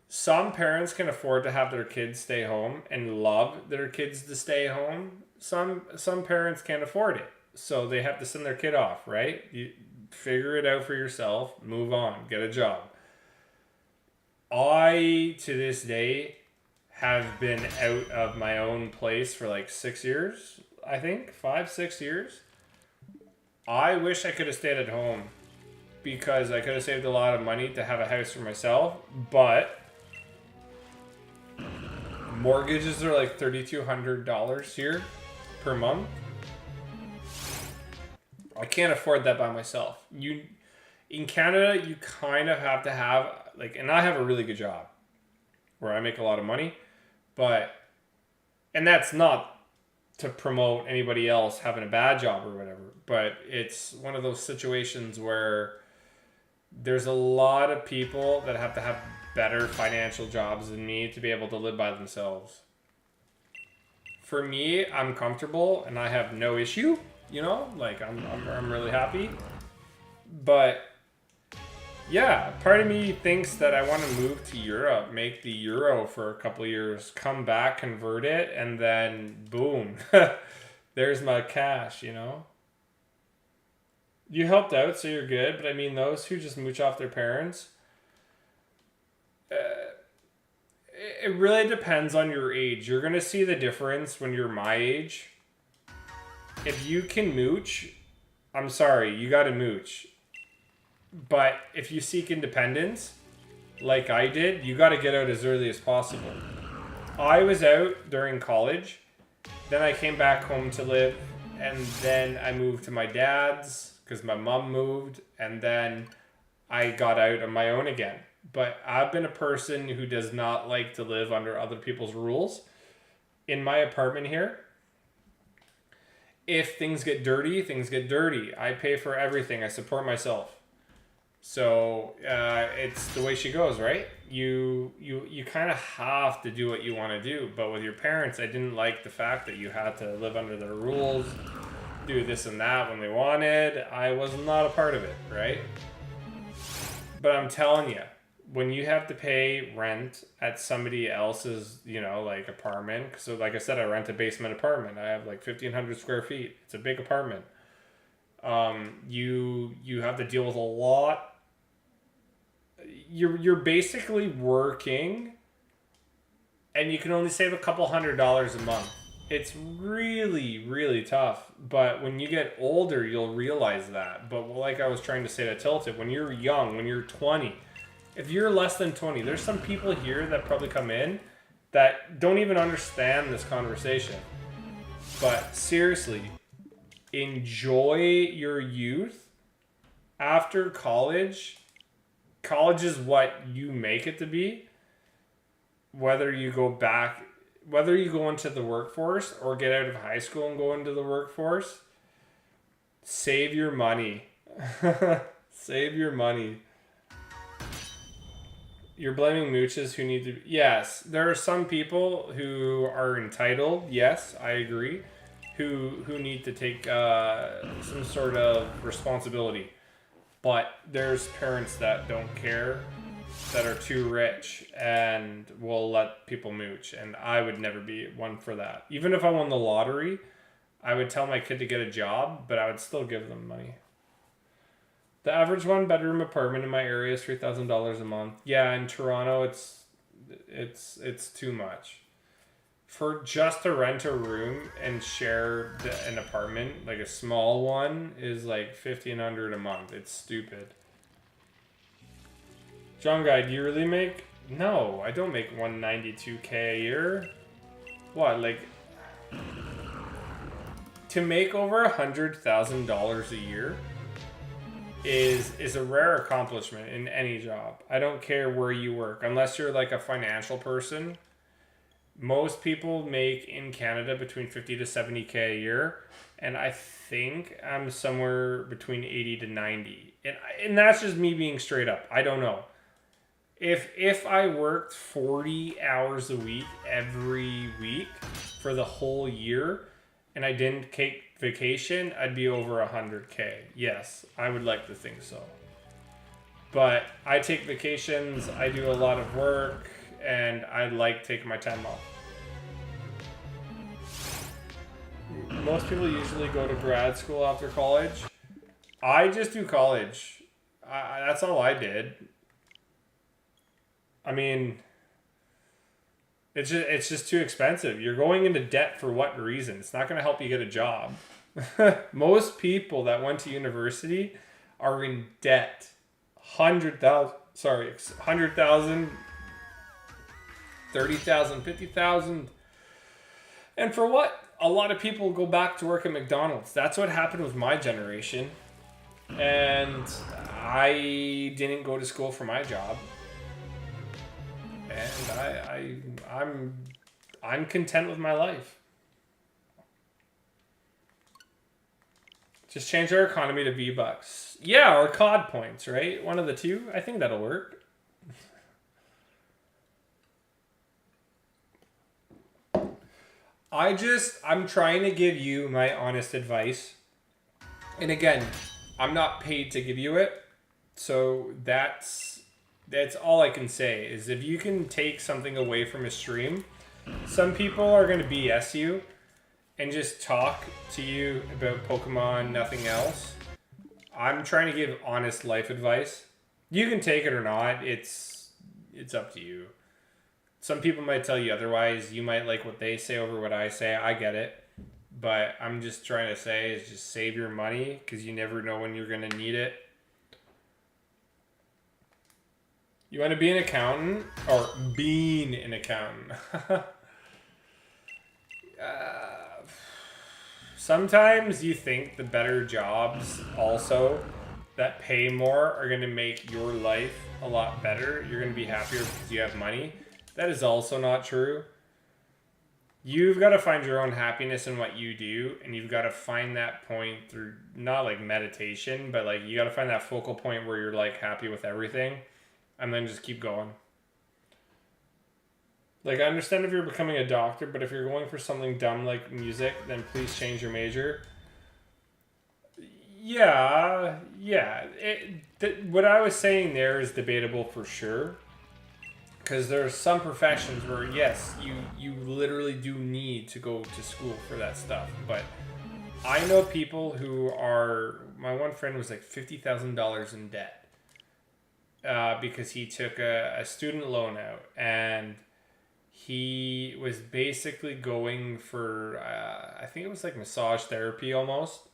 [SPEAKER 1] Some parents can afford to have their kids stay home and love their kids to stay home. Some parents can't afford it, so they have to send their kid off, right? You figure it out for yourself, move on, get a job. I, to this day, have been out of my own place for like 6 years, I think, 5-6 years. I wish I could have stayed at home because I could have saved a lot of money to have a house for myself, but mortgages are like $3,200 here per month. I can't afford that by myself. In Canada, you kind of have to have, like, and I have a really good job where I make a lot of money, and that's not to promote anybody else having a bad job or whatever, but it's one of those situations where there's a lot of people that have to have better financial jobs than me to be able to live by themselves. For me, I'm comfortable and I have no issue, like I'm really happy. But yeah, part of me thinks that I want to move to Europe, make the euro for a couple of years, come back, convert it, and then boom, there's my cash, You helped out, so you're good, but I mean, those who just mooch off their parents, it really depends on your age. You're going to see the difference when you're my age. If you can mooch, I'm sorry, you got to mooch. But if you seek independence, like I did, you got to get out as early as possible. I was out during college, then I came back home to live, and then I moved to my dad's because my mom moved, and then I got out on my own again. But I've been a person who does not like to live under other people's rules. In my apartment here, if things get dirty, things get dirty. I pay for everything. I support myself. So it's the way she goes, right? You kind of have to do what you want to do. But with your parents, I didn't like the fact that you had to live under their rules, do this and that when they wanted. I was not a part of it, right? But I'm telling you, when you have to pay rent at somebody else's, like apartment. So like I said, I rent a basement apartment. I have like 1,500 square feet. It's a big apartment. You have to deal with a lot. You're basically working, and you can only save a couple $100s a month. It's really, really tough. But when you get older, you'll realize that. But like I was trying to say to Tilted, when you're young, when you're 20, if you're less than 20, there's some people here that probably come in that don't even understand this conversation. But seriously, enjoy your youth. After college is what you make it to be. Whether you go into the workforce or get out of high school and go into the workforce, save your money. Save your money. You're blaming mooches who need to... Yes, there are some people who are entitled. Yes, I agree. Who need to take some sort of responsibility. But there's parents that don't care, that are too rich, and will let people mooch. And I would never be one for that. Even if I won the lottery, I would tell my kid to get a job, but I would still give them money. The average one-bedroom apartment in my area is $3,000 a month. Yeah, in Toronto, it's It's too much. For just to rent a room and share an apartment, like a small one, is like $1,500 a month. It's stupid. John Guy, do you really make? No, I don't make $192K a year. What, like, to make over $100,000 a year is a rare accomplishment in any job. I don't care where you work, unless you're like a financial person. Most people make in Canada between 50 to 70K a year, and I think I'm somewhere between 80 to 90. And that's just me being straight up. I don't know. If I worked 40 hours a week every week for the whole year and I didn't take vacation, I'd be over 100K. Yes, I would like to think so. But I take vacations, I do a lot of work, and I like taking my time off. Most people usually go to grad school after college. I just do college. That's all I did. I mean, it's just too expensive. You're going into debt for what reason? It's not going to help you get a job. Most people that went to university are in debt. 100,000, 30,000, 50,000. And for what? A lot of people go back to work at McDonald's. That's what happened with my generation. And I didn't go to school for my job. And I'm content with my life. Just change our economy to V-Bucks. Yeah, or COD points, right? One of the two. I think that'll work. I'm trying to give you my honest advice. And again, I'm not paid to give you it. So that's all I can say is if you can take something away from a stream, some people are going to BS you and just talk to you about Pokemon, nothing else. I'm trying to give honest life advice. You can take it or not. It's up to you. Some people might tell you otherwise. You might like what they say over what I say. I get it. But I'm just trying to say is just save your money because you never know when you're going to need it. You want to be an accountant? Or being an accountant? Sometimes you think the better jobs also that pay more are going to make your life a lot better. You're going to be happier because you have money. That is also not true. You've got to find your own happiness in what you do, and you've got to find that point through not like meditation, but like you got to find that focal point where you're like happy with everything, and then just keep going. Like I understand if you're becoming a doctor, but if you're going for something dumb like music, then please change your major. Yeah. What I was saying there is debatable for sure. Because there are some professions where, yes, you literally do need to go to school for that stuff. But I know people who are... My one friend was like $50,000 in debt. Because he took a student loan out. And he was basically going for... I think it was like massage therapy almost.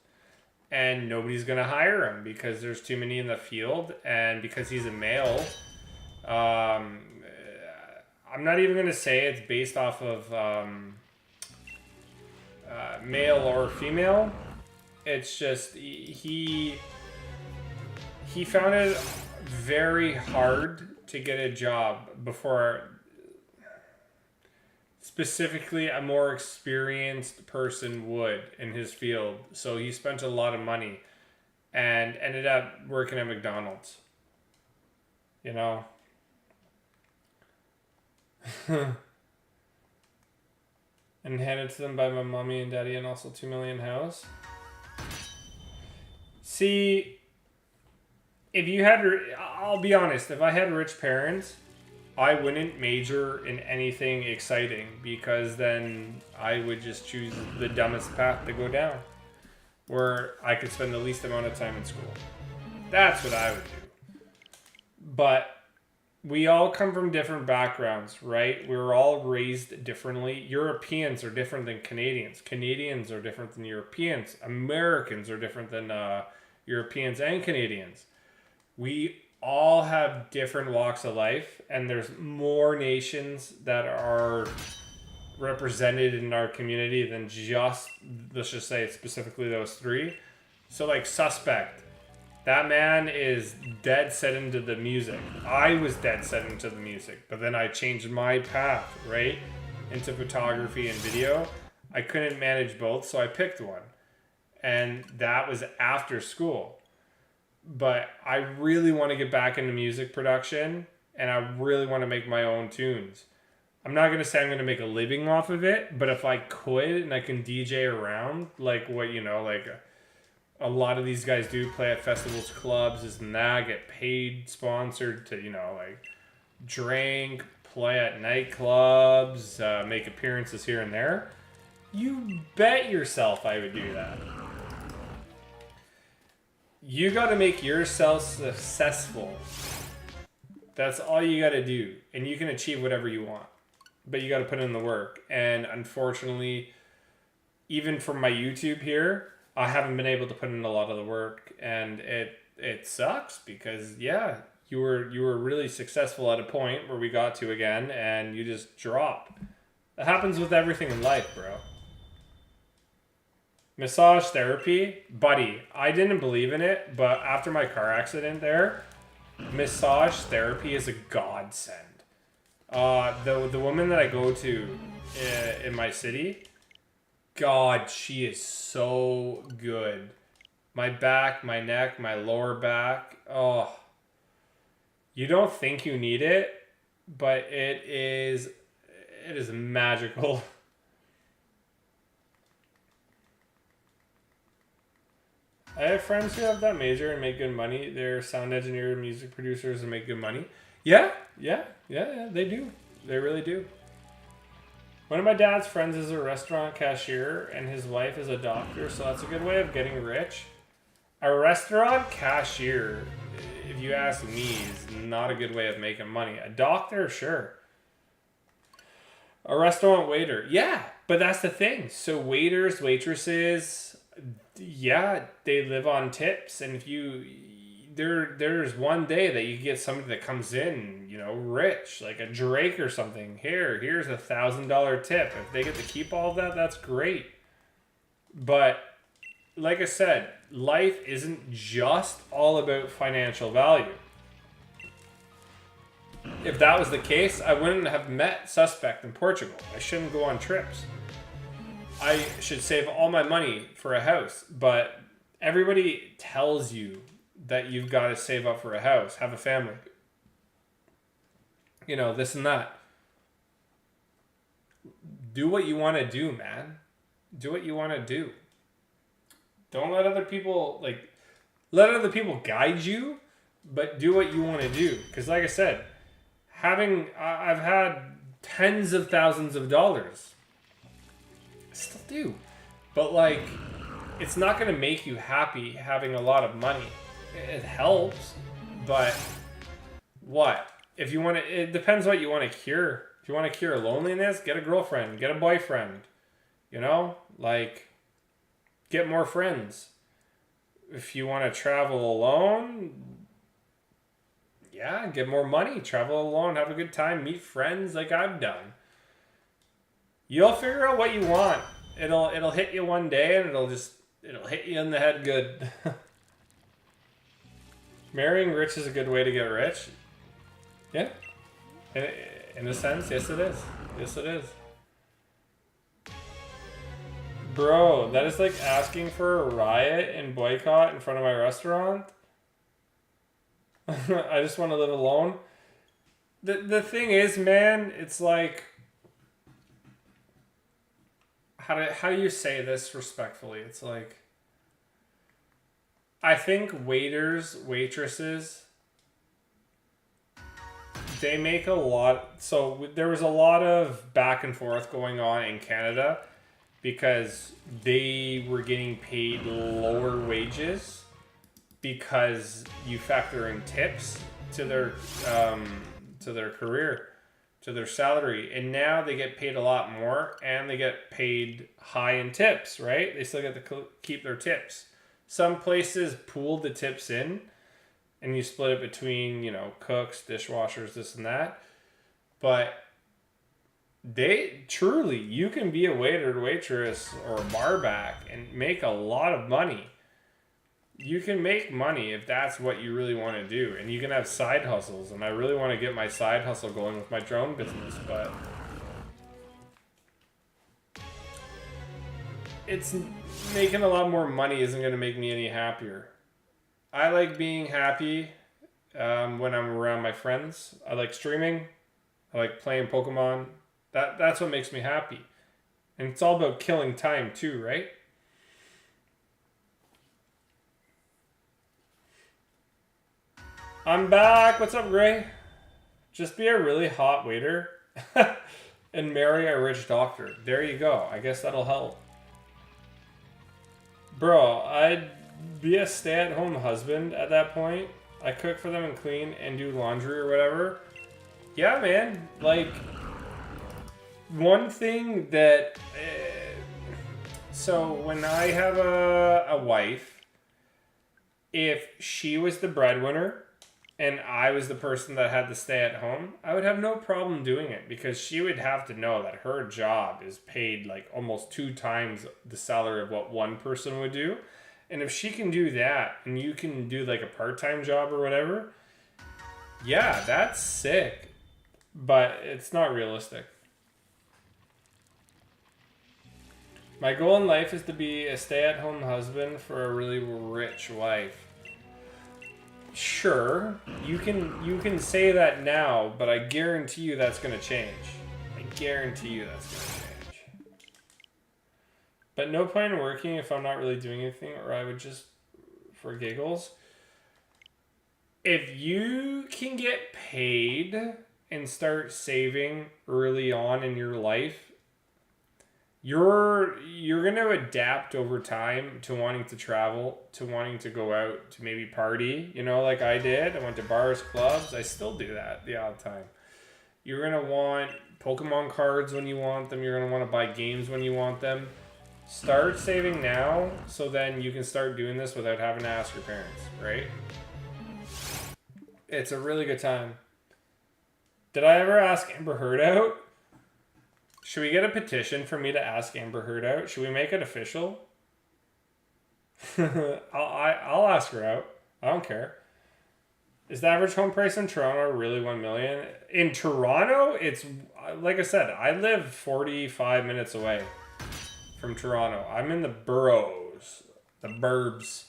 [SPEAKER 1] And nobody's going to hire him because there's too many in the field. And because he's a male... I'm not even going to say it's based off of male or female. It's just he found it very hard to get a job before specifically a more experienced person would in his field. So he spent a lot of money and ended up working at McDonald's. You know? And handed to them by my mommy and daddy and also 2 million house. See, if you had, I'll be honest, if I had rich parents, I wouldn't major in anything exciting because then I would just choose the dumbest path to go down where I could spend the least amount of time in school. That's what I would do. But we all come from different backgrounds, right? We're all raised differently. Europeans are different than Canadians. Canadians are different than Europeans. Americans are different than Europeans and Canadians. We all have different walks of life, and there's more nations that are represented in our community than just, let's just say specifically those three. So like Suspect, that man is dead set into the music. I was dead set into the music, but then I changed my path, right? Into photography and video. I couldn't manage both, so I picked one. And that was after school. But I really want to get back into music production, and I really want to make my own tunes. I'm not going to say I'm going to make a living off of it, but if I could and I can DJ around, like what, like a lot of these guys do, play at festivals, clubs, this and that, get paid, sponsored to, like drink, play at nightclubs, make appearances here and there. You bet yourself I would do that. You got to make yourself successful. That's all you got to do. And you can achieve whatever you want. But you got to put in the work. And unfortunately, even from my YouTube here, I haven't been able to put in a lot of the work. And it sucks because, yeah, you were really successful at a point where we got to again, and you just drop. That happens with everything in life, bro. Massage therapy, buddy, I didn't believe in it, but after my car accident there, massage therapy is a godsend. The woman that I go to in my city, God, she is so good. My back, my neck, my lower back, oh. You don't think you need it, but it is magical. I have friends who have that major and make good money. They're sound engineer, music producers, and make good money. Yeah, they do. They really do. One of my dad's friends is a restaurant cashier, and his wife is a doctor, so that's a good way of getting rich. A restaurant cashier, if you ask me, is not a good way of making money. A doctor, sure. A restaurant waiter, yeah, but that's the thing. So waiters, waitresses, yeah, they live on tips, and if there's one day that you get somebody that comes in, rich, like a Drake or something. Here's $1,000 tip. If they get to keep all of that, that's great. But like I said, life isn't just all about financial value. If that was the case, I wouldn't have met Suspect in Portugal. I shouldn't go on trips. I should save all my money for a house, but everybody tells you that you've got to save up for a house, have a family, this and that. Do what you want to do, man. Do what you want to do. Don't let other people guide you, but do what you want to do. Because like I said, I've had tens of thousands of dollars. I still do. But it's not going to make you happy having a lot of money. It helps, but what? If you want to, it depends what you want to cure. If you want to cure loneliness, get a girlfriend, get a boyfriend, get more friends. If you want to travel alone, yeah, get more money, travel alone, have a good time, meet friends like I've done. You'll figure out what you want. It'll hit you one day, and it'll hit you in the head good. Marrying rich is a good way to get rich. Yeah. In a sense, yes it is. Yes it is. Bro, that is like asking for a riot and boycott in front of my restaurant. I just want to live alone. The thing is, man, it's like, how do you say this respectfully? It's like, I think waiters, waitresses, they make a lot. So there was a lot of back and forth going on in Canada because they were getting paid lower wages because you factor in tips to to their career, to their salary. And now they get paid a lot more and they get paid high in tips, right? They still get to keep their tips. Some places pool the tips in and you split it between, you know, cooks, dishwashers, this and that. But you can be a waiter, waitress, or a bar back and make a lot of money. You can make money if that's what you really want to do. And you can have side hustles. And I really want to get my side hustle going with my drone business. But it's making a lot more money isn't going to make me any happier. I like being happy when I'm around my friends. I like streaming. I like playing Pokemon. That's what makes me happy. And it's all about killing time too, right? I'm back. What's up, Gray? Just be a really hot waiter and marry a rich doctor. There you go. I guess that'll help. Bro, I'd be a stay-at-home husband at that point. I cook for them and clean and do laundry or whatever. Yeah, man. Like, one thing that... so, when I have a wife, if she was the breadwinner and I was the person that had to stay at home, I would have no problem doing it because she would have to know that her job is paid like almost 2 times the salary of what one person would do. And if she can do that and you can do like a part-time job or whatever, yeah, that's sick. But it's not realistic. My goal in life is to be a stay-at-home husband for a really rich wife. Sure, you can say that now, but I guarantee you that's going to change. I guarantee you that's going to change. But no point in working if I'm not really doing anything, or I would just, for giggles. If you can get paid and start saving early on in your life, you're going to adapt over time to wanting to travel, to wanting to go out, to maybe party, you know, like I did. I went to bars, clubs. I still do that the odd time. You're going to want Pokemon cards when you want them. You're going to want to buy games when you want them. Start saving now so then you can start doing this without having to ask your parents, right? It's a really good time. Did I ever ask Amber Heard out? Should we get a petition for me to ask Amber Heard out? Should we make it official? I'll ask her out. I don't care. Is the average home price in Toronto really $1 million? In Toronto, it's like I said. I live 45 minutes away from Toronto. I'm in the boroughs, the burbs.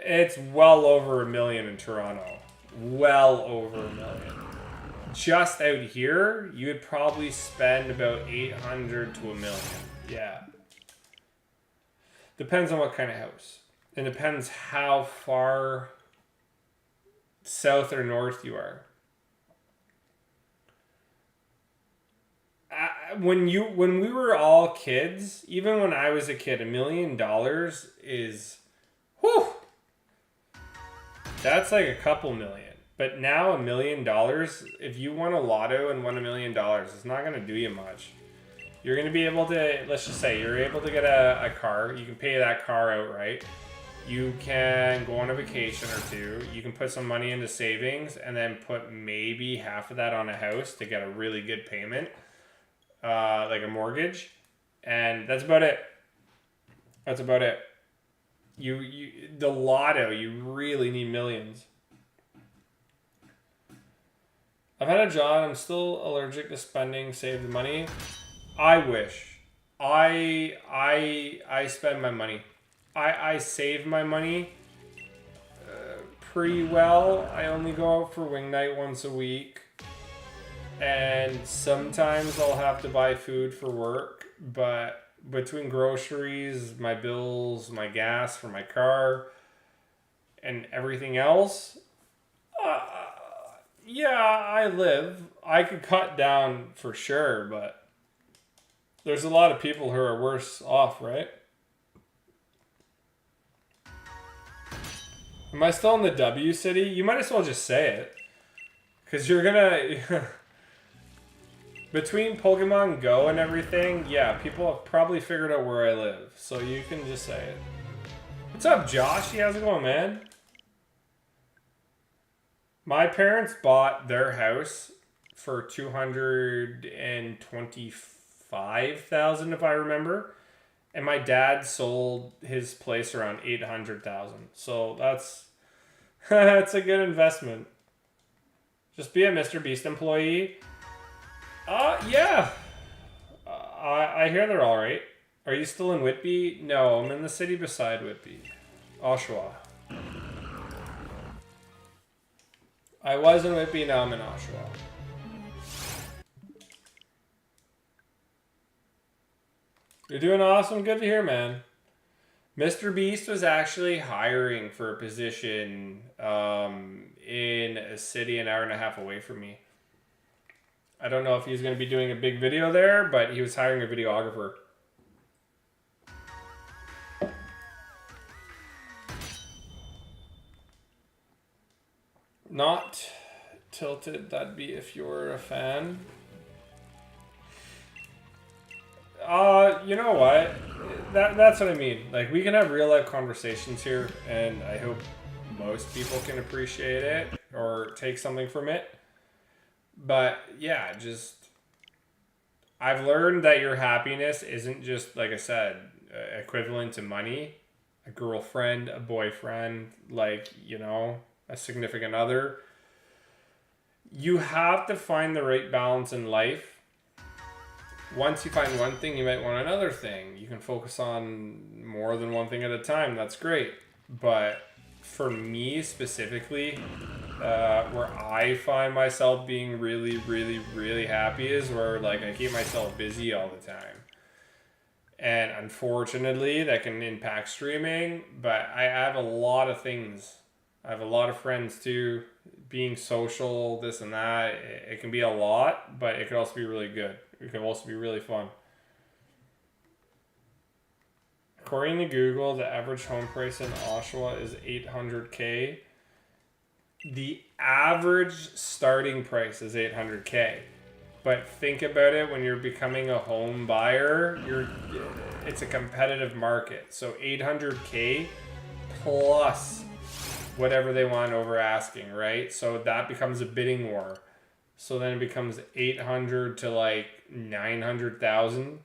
[SPEAKER 1] It's well over $1 million in Toronto. Well over $1 million. Just out here, you would probably spend about 800 to $1 million. Yeah. Depends on what kind of house. It depends how far south or north you are. When we were all kids, even when I was a kid, $1 million is, whew, that's like a couple million. But now $1 million, if you won a lotto and won $1 million, it's not going to do you much. You're going to be able to, let's just say, you're able to get a car. You can pay that car outright. You can go on a vacation or two. You can put some money into savings and then put maybe half of that on a house to get a really good payment, like a mortgage. And that's about it. That's about it. The lotto, you really need millions. I've had a job. I'm still allergic to spending. Save the money. I wish. I spend my money. I save my money pretty well. I only go out for wing night once a week. And sometimes I'll have to buy food for work. But between groceries, my bills, my gas for my car, and everything else... yeah, I live. I could cut down for sure, but there's a lot of people who are worse off, right? Am I still in the W city? You might as well just say it. Because you're gonna... Between Pokemon Go and everything, yeah, people have probably figured out where I live. So you can just say it. What's up, Josh? How's it going, man? My parents bought their house for $225,000, if I remember. And my dad sold his place around $800,000. So that's that's a good investment. Just be a Mr. Beast employee. Yeah. I hear they're all right. Are you still in Whitby? No, I'm in the city beside Whitby, Oshawa. I was in Whitby, now I'm in Oshawa. You're doing awesome. Good to hear, man. Mr. Beast was actually hiring for a position in a city an hour and a half away from me. I don't know if he's going to be doing a big video there, but he was hiring a videographer. Not tilted, that'd be if you're a fan. You know what? That's what I mean. Like, we can have real life conversations here, and I hope most people can appreciate it or take something from it. But yeah, just I've learned that your happiness isn't just, like I said, equivalent to money. A girlfriend, a boyfriend, like, you know, a significant other. You have to find the right balance in life. Once you find one thing, you might want another thing. You can focus on more than one thing at a time. That's great. But for me specifically, where I find myself being really, really, really happy is where, like, I keep myself busy all the time. And unfortunately, that can impact streaming. But I have a lot of things. I have a lot of friends too. Being social, this and that. It can be a lot, but it can also be really good. It can also be really fun. According to Google, the average home price in Oshawa is $800K. The average starting price is $800K. But think about it, when you're becoming a home buyer, it's a competitive market. So $800K plus whatever they want over asking, right? So that becomes a bidding war. So then it becomes 800 to like 900,000.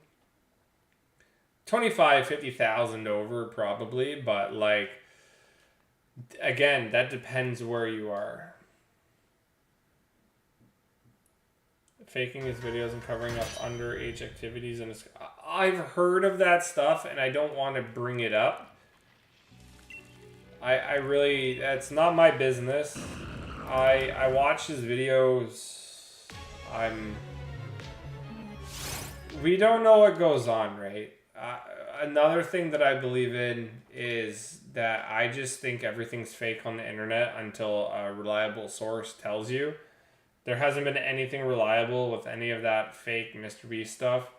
[SPEAKER 1] 50,000 over probably, but like, again, that depends where you are. Faking his videos and covering up underage activities, and I've heard of that stuff, and I don't want to bring it up. I really, that's not my business. I watch his videos. We don't know what goes on, right? Another thing that I believe in is that I just think everything's fake on the internet until a reliable source tells you. There hasn't been anything reliable with any of that fake Mr. Beast stuff.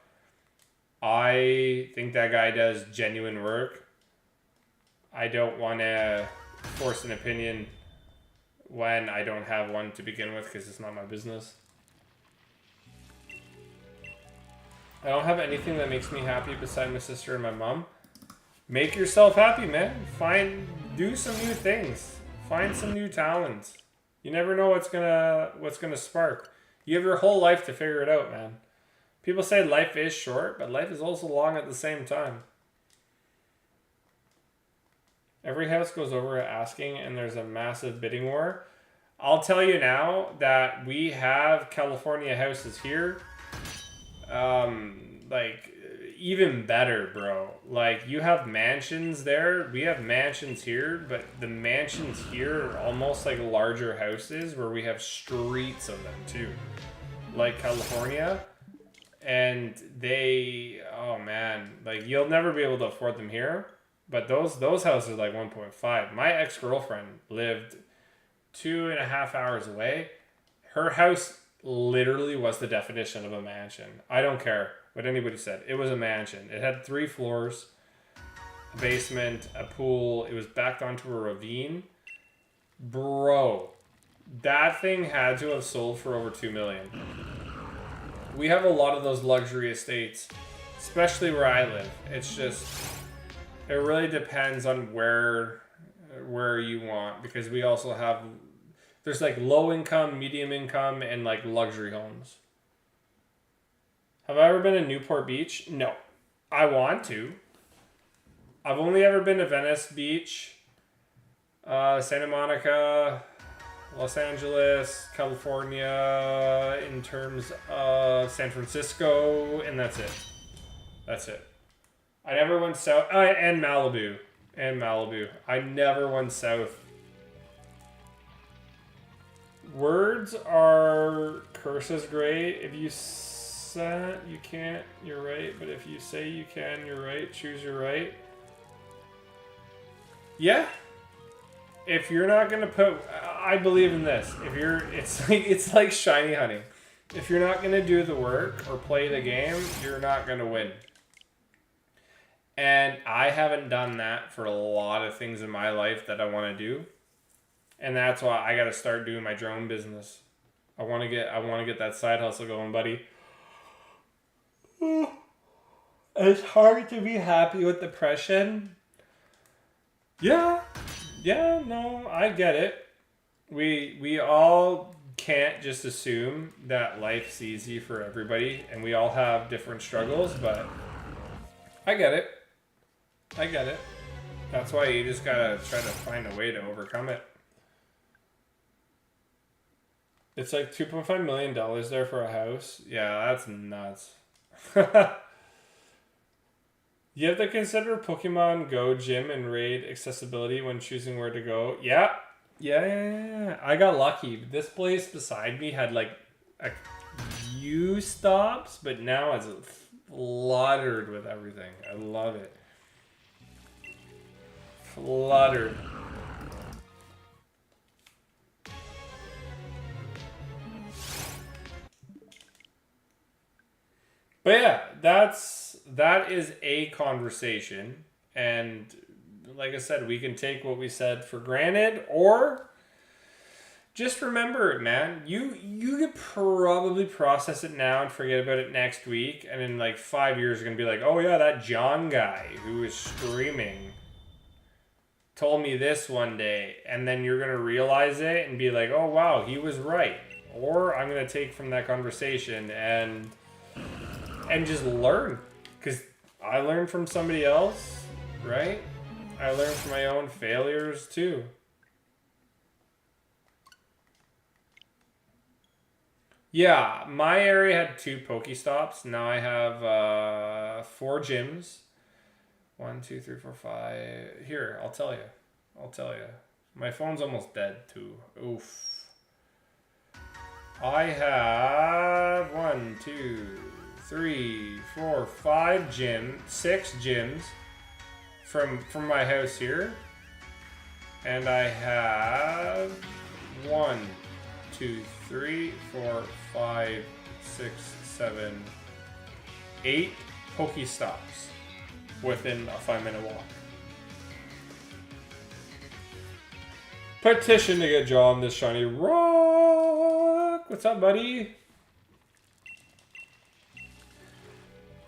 [SPEAKER 1] I think that guy does genuine work. I don't want to force an opinion when I don't have one to begin with, because it's not my business. I don't have anything that makes me happy beside my sister and my mom. Make yourself happy, man. Do some new things. Find some new talents. You never know what's gonna spark. You have your whole life to figure it out, man. People say life is short, but life is also long at the same time. Every house goes over asking, and there's a massive bidding war. I'll tell you now that we have California houses here. Like, even better, bro. Like, you have mansions there. We have mansions here, but the mansions here are almost like larger houses where we have streets of them too. Like California. And they, oh man, like, you'll never be able to afford them here. But those houses are like 1.5. My ex-girlfriend lived 2.5 hours away. Her house literally was the definition of a mansion. I don't care what anybody said. It was a mansion. It had 3 floors, a basement, a pool. It was backed onto a ravine. Bro, That thing had to have sold for over 2 million. We have a lot of those luxury estates, especially where I live. It's just, it really depends on where you want, because we also have, there's like low income, medium income, and like luxury homes. Have I ever been to Newport Beach? No. I want to. I've only ever been to Venice Beach, Santa Monica, Los Angeles, California, in terms of San Francisco, and that's it. That's it. I never went south, and Malibu. I never went south. Words are curses great. If you say you can't, you're right. But if you say you can, you're right. Choose your right. Yeah. If you're not gonna put, I believe in this. If you're, it's like shiny hunting. If you're not gonna do the work or play the game, you're not gonna win. And I haven't done that for a lot of things in my life that I want to do, and that's why I got to start doing my drone business. I want to get that side hustle going, buddy. It's hard to be happy with depression. Yeah, no, I get it. We all can't just assume that life's easy for everybody, and we all have different struggles, but I get it. That's why you just gotta try to find a way to overcome it. It's like $2.5 million there for a house. Yeah, that's nuts. You have to consider Pokemon Go gym and raid accessibility when choosing where to go. Yeah. I got lucky. This place beside me had like a few stops, but now it's flooded with everything. I love it. Fluttered. But yeah, that is a conversation, and like I said, we can take what we said for granted, or just remember it, man. You could probably process it now and forget about it next week, and in like 5 years you're gonna be like, oh yeah, that John guy who was streaming told me this one day, and then you're gonna realize it and be like, oh wow, he was right. Or I'm gonna take from that conversation and just learn, because I learned from somebody else, right? I learned from my own failures too. Yeah, my area had 2 Pokestops. Now I have 4 gyms. 1, 2, 3, 4, 5. Here, I'll tell you. My phone's almost dead too. Oof. I have 1, 2, 3, 4, 5 6 gyms from my house here. And I have 1, 2, 3, 4, 5, 6, 7, 8 Pokestops within a 5-minute walk. Petition to get John this shiny rock. What's up, buddy?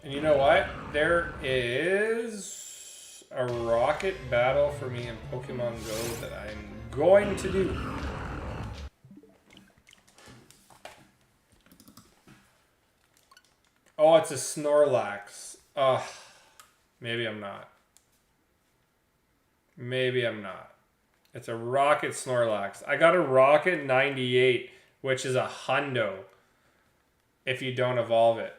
[SPEAKER 1] And you know what? There is a rocket battle for me in Pokemon Go that I'm going to do. Oh, it's a Snorlax. Ugh. Maybe I'm not. It's a Rocket Snorlax. I got a Rocket 98, which is a hundo if you don't evolve it.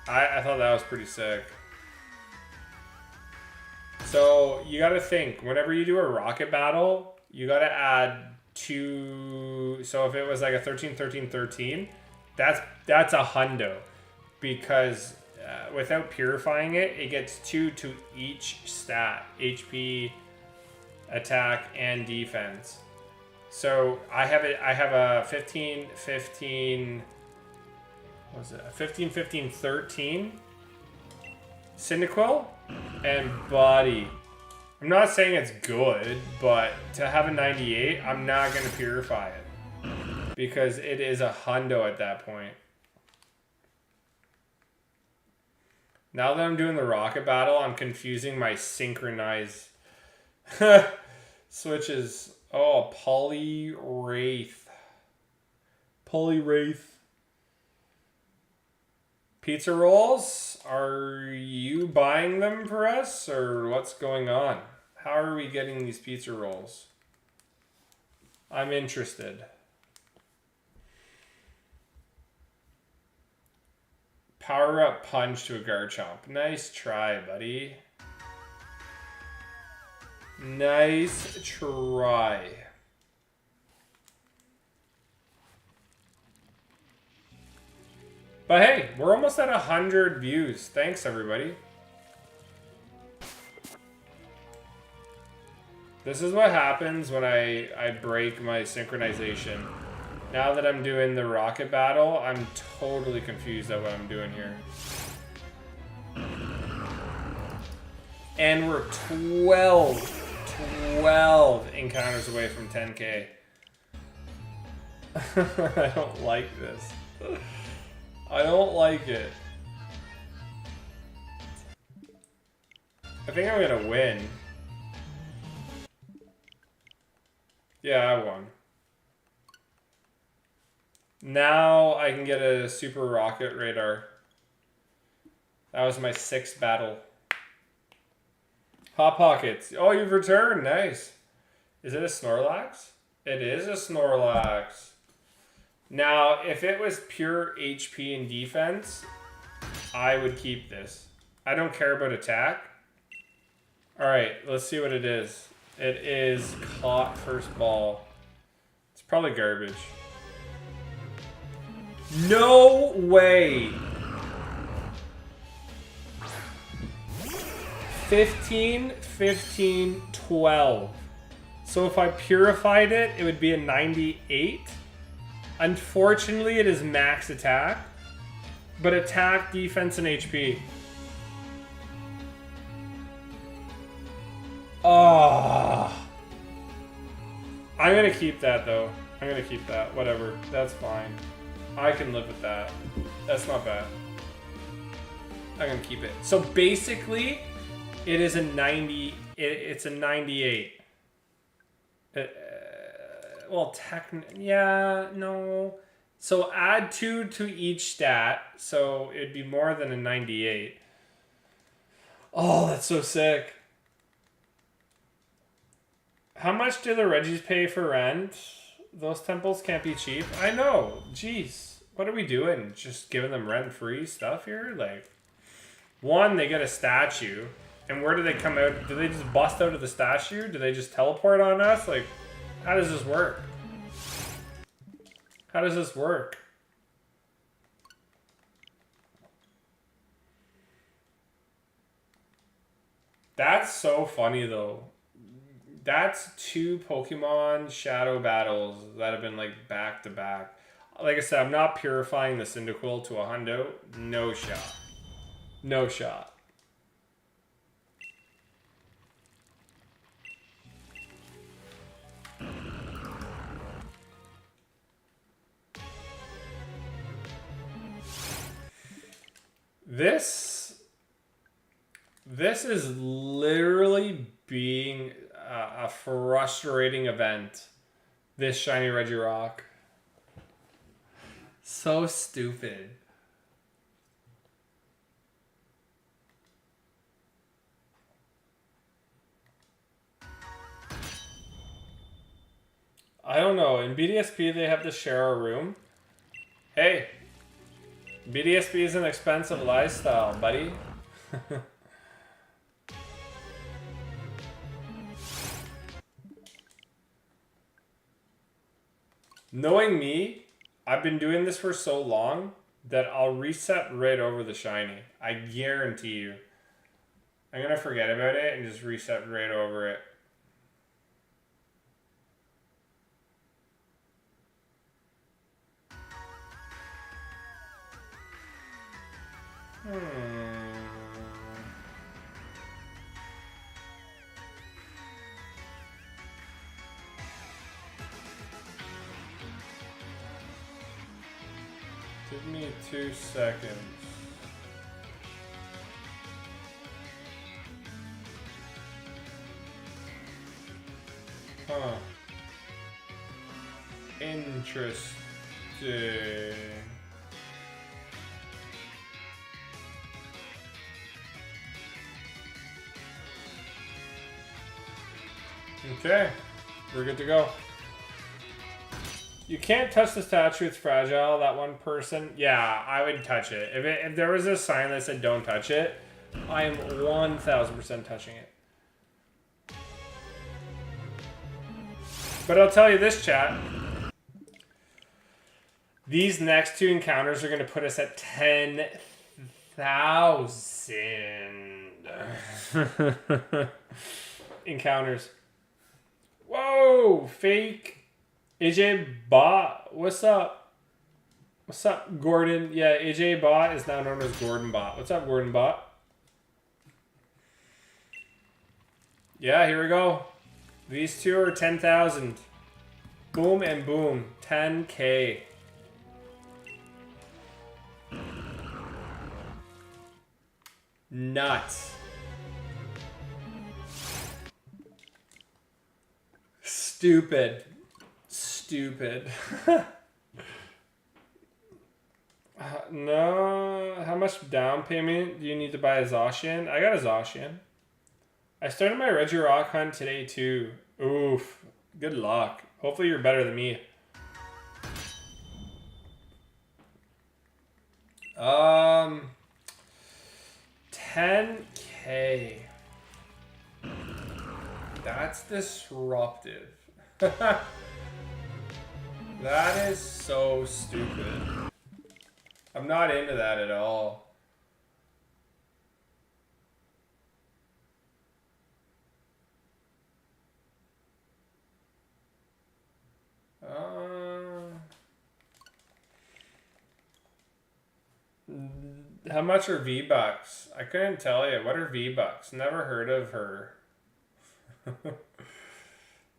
[SPEAKER 1] I thought that was pretty sick. So you got to think, whenever you do a rocket battle, you got to add 2. So if it was like a 13, 13, 13, that's a hundo, because without purifying it, it gets 2 to each stat: HP, attack, and defense. So I have a 15, 15. What was it? A 15, 15, 13 Cyndaquil and Body. I'm not saying it's good, but to have a 98, I'm not going to purify it. Because it is a hundo at that point. Now that I'm doing the rocket battle, I'm confusing my synchronized switches. Oh, Polywraith. Polywraith. Pizza rolls? Are you buying them for us? Or what's going on? How are we getting these pizza rolls? I'm interested. Power up punch to a Garchomp. Nice try, buddy. Nice try. But hey, we're almost at 100 views. Thanks, everybody. This is what happens when I break my synchronization. Now that I'm doing the rocket battle, I'm totally confused at what I'm doing here. And we're 12 encounters away from 10K. I don't like this. I don't like it. I think I'm gonna win. Yeah, I won. Now I can get a super rocket radar. That was my 6th battle. Hot Pockets. Oh, you've returned. Nice. Is it a Snorlax? It is a Snorlax. Now, if it was pure HP and defense, I would keep this. I don't care about attack. Alright, let's see what it is. It is caught first ball. It's probably garbage. No way! 15, 15, 12. So if I purified it, it would be a 98. Unfortunately, it is max attack. But attack, defense, and HP. Oh. I'm gonna keep that though. I'm gonna keep that. Whatever. That's fine. I can live with that. That's not bad. I'm gonna keep it. So basically, it is a 90. It's a 98. Well, yeah, no. So add 2 to each stat, so it'd be more than a 98. Oh, that's so sick. How much do the Reggies pay for rent? Those temples can't be cheap. I know. Jeez. What are we doing? Just giving them rent-free stuff here? Like, one, they get a statue. And where do they come out? Do they just bust out of the statue? Do they just teleport on us? Like, how does this work? How does this work? That's so funny, though. That's 2 Pokemon Shadow battles that have been, like, back-to-back. Like I said, I'm not purifying the Cyndaquil to a hundo. No shot. No shot. This is literally being a frustrating event. This shiny Regirock. So stupid. I don't know. In BDSP, they have to share a room. Hey, BDSP is an expensive lifestyle, buddy. Knowing me, I've been doing this for so long that I'll reset right over the shiny. I guarantee you. I'm going to forget about it and just reset right over it. Give me 2 seconds. Huh. Interesting. Okay, we're good to go. You can't touch the statue, it's fragile, that one person. Yeah, I would touch it. If there was a sign that said don't touch it, I am 1000% touching it. But I'll tell you this, chat. These next 2 encounters are going to put us at 10,000 encounters. Whoa, fake AJ Bot. What's up? What's up, Gordon? Yeah, AJ Bot is now known as Gordon Bot. What's up, Gordon Bot? Yeah, here we go. These 2 are 10,000. Boom and boom. 10K. Nuts. Stupid. Stupid. No. How much down payment do you need to buy a Zacian? I got a Zacian. I started my Regirock hunt today too. Oof. Good luck. Hopefully you're better than me. 10K. That's disruptive. That is so stupid. I'm not into that at all. How much are V-Bucks? I couldn't tell you. What are V-Bucks? Never heard of her.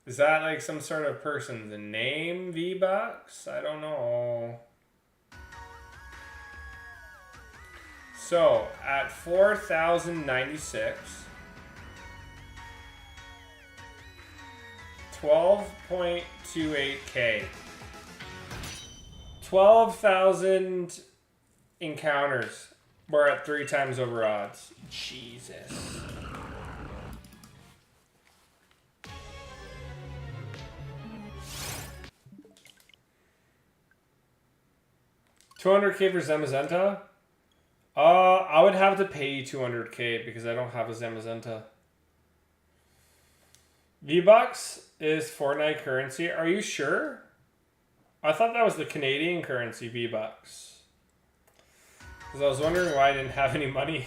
[SPEAKER 1] Is that like some sort of person's name, V-Bucks? I don't know. So, at 4,096, 12.28K. 12,000 encounters. We're at 3 times over odds. Jesus. $200K for Zamazenta? I would have to pay you $200K because I don't have a Zamazenta. V-Bucks is Fortnite currency. Are you sure? I thought that was the Canadian currency, V-Bucks. Because I was wondering why I didn't have any money.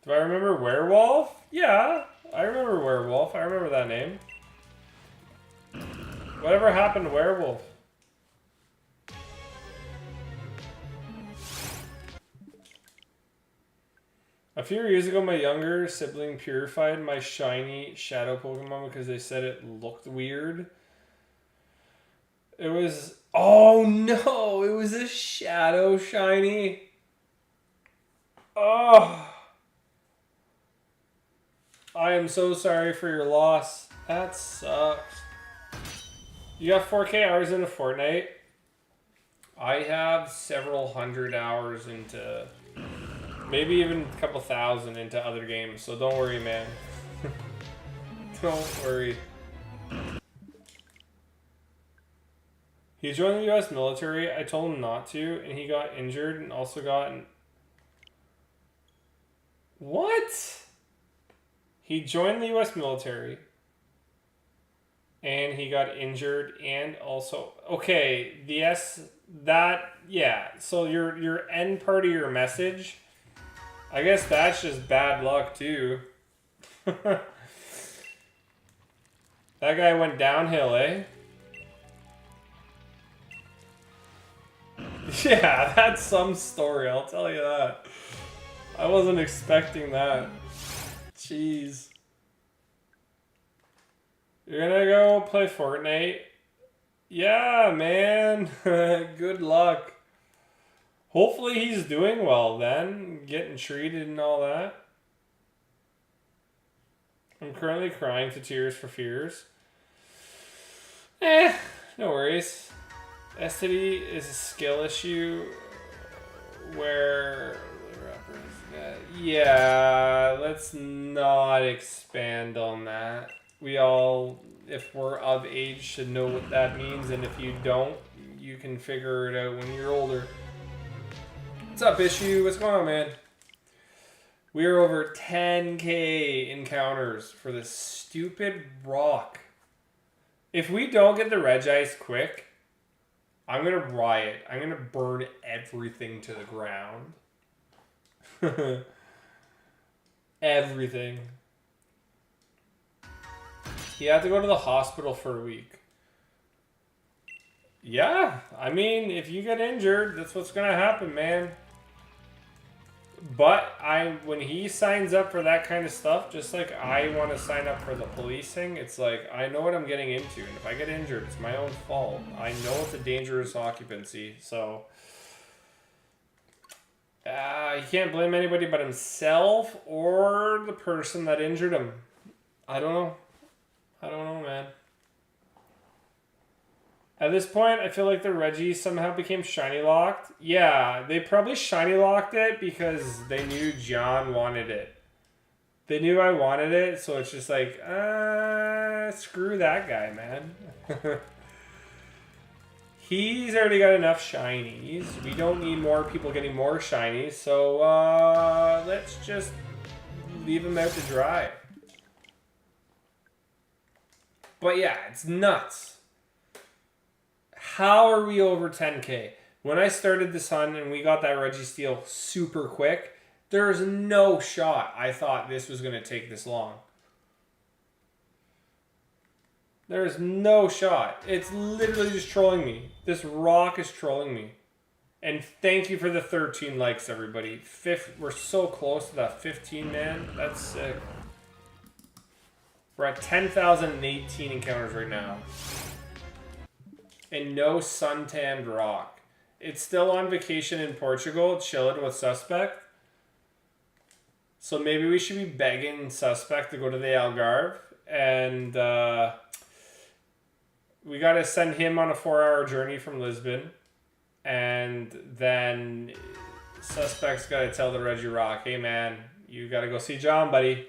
[SPEAKER 1] Do I remember Werewolf? Yeah, I remember Werewolf. I remember that name. Whatever happened to Werewolf? A few years ago, my younger sibling purified my shiny shadow Pokemon because they said it looked weird. It was... Oh no! It was a shadow shiny. Oh! I am so sorry for your loss. That sucks. You got 4K hours into Fortnite? I have several hundred hours into... Maybe even a couple thousand into other games, so don't worry, man. Don't worry. He joined the US military. I told him not to, and he got injured and also got... What? He joined the US military, and he got injured and also... Okay, yes, that... Yeah, so your end part of your message... I guess that's just bad luck, too. That guy went downhill, eh? Yeah, that's some story, I'll tell you that. I wasn't expecting that. Jeez. You're gonna go play Fortnite? Yeah, man. Good luck. Hopefully he's doing well then, getting treated and all that. I'm currently crying to tears for fears. No worries. STD is a skill issue where... Yeah, let's not expand on that. We all, if we're of age, should know what that means, and if you don't, you can figure it out when you're older. What's up, Issue? What's going on, man? We are over 10k encounters for this stupid rock. If we don't get the reg ice quick, I'm going to riot. I'm going to burn everything to the ground. Everything. You have to go to the hospital for a week. Yeah, I mean, if you get injured, that's what's going to happen, man. But when he signs up for that kind of stuff, just like I want to sign up for the policing, it's like, I know what I'm getting into. And if I get injured, it's my own fault. I know it's a dangerous occupancy, so... he can't blame anybody but himself or the person that injured him. I don't know. I don't know, man. At this point, I feel like the Reggie somehow became shiny locked. Yeah, they probably shiny locked it because they knew John wanted it. They knew I wanted it, so it's just like, screw that guy, man. He's already got enough shinies. We don't need more people getting more shinies, so let's just leave him out to dry. But yeah, it's nuts. How are we over 10k? When I started this hunt and we got that Registeel super quick, there's no shot I thought this was going to take this long. There's no shot. It's literally just trolling me. This rock is trolling me. And thank you for the 13 likes, everybody. We're so close to that 15, man. That's sick. We're at 10,018 encounters right now. And no suntanned rock. It's still on vacation in Portugal, chilling with Suspect. So maybe we should be begging Suspect to go to the Algarve. And we got to send him on a 4-hour journey from Lisbon. And then Suspect's got to tell the Regirock, hey man, you got to go see John, buddy.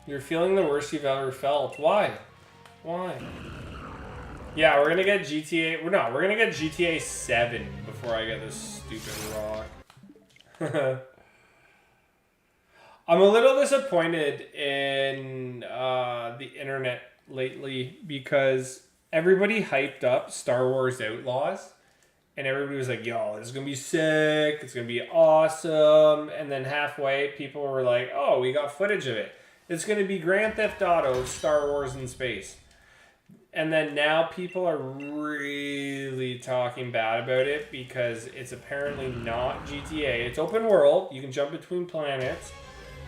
[SPEAKER 1] You're feeling the worst you've ever felt. Why? Why? Yeah, we're going to get GTA... We're going to get GTA 7 before I get this stupid rock. I'm a little disappointed in the internet lately because everybody hyped up Star Wars Outlaws. And everybody was like, yo, this is going to be sick. It's going to be awesome. And then halfway, people were like, oh, we got footage of it. It's going to be Grand Theft Auto, Star Wars in space. And then now people are really talking bad about it because it's apparently not GTA. It's open world. You can jump between planets.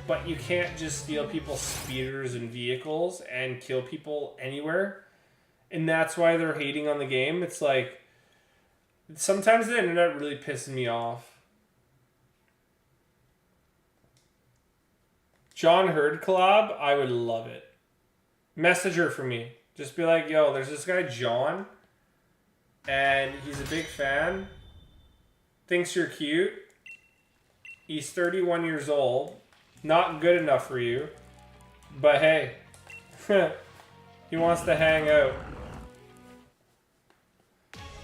[SPEAKER 1] But you can't just steal people's speeders and vehicles and kill people anywhere. And that's why they're hating on the game. It's like, sometimes the internet really pisses me off. John Hurd collab, I would love it. Message her for me. Just be like, yo, there's this guy John, and he's a big fan. Thinks you're cute. He's 31 years old. Not good enough for you. But hey, he wants to hang out.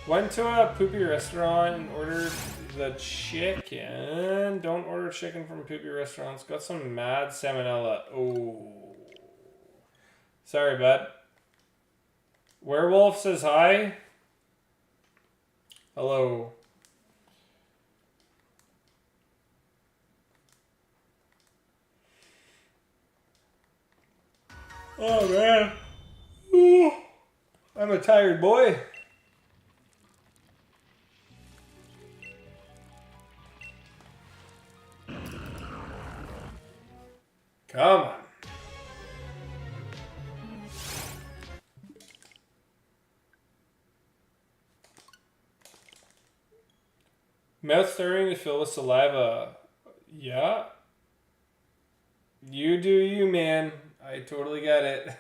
[SPEAKER 1] Went to a poopy restaurant and ordered the chicken. Don't order chicken from poopy restaurants. Got some mad salmonella. Oh. Sorry, bud. Werewolf says hi. Hello. Oh, man. Ooh. I'm a tired boy. Come on. Mouth starting to fill with saliva. Yeah. You do you, man. I totally get it.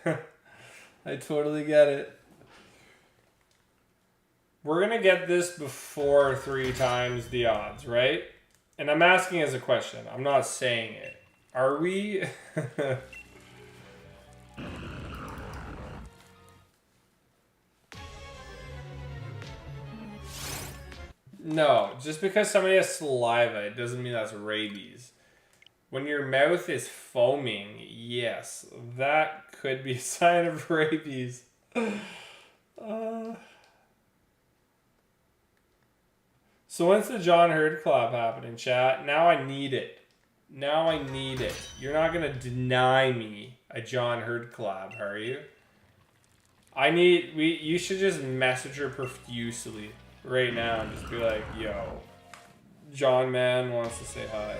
[SPEAKER 1] I totally get it. We're going to get this before 3 times the odds, right? And I'm asking as a question. I'm not saying it. Are we? No, just because somebody has saliva, it doesn't mean that's rabies. When your mouth is foaming, yes, that could be a sign of rabies. So when's the John Hurd collab happening, chat? Now I need it. Now I need it. You're not going to deny me a John Hurd collab, are you? You should just message her profusely right now and just be like, yo, John Man wants to say hi.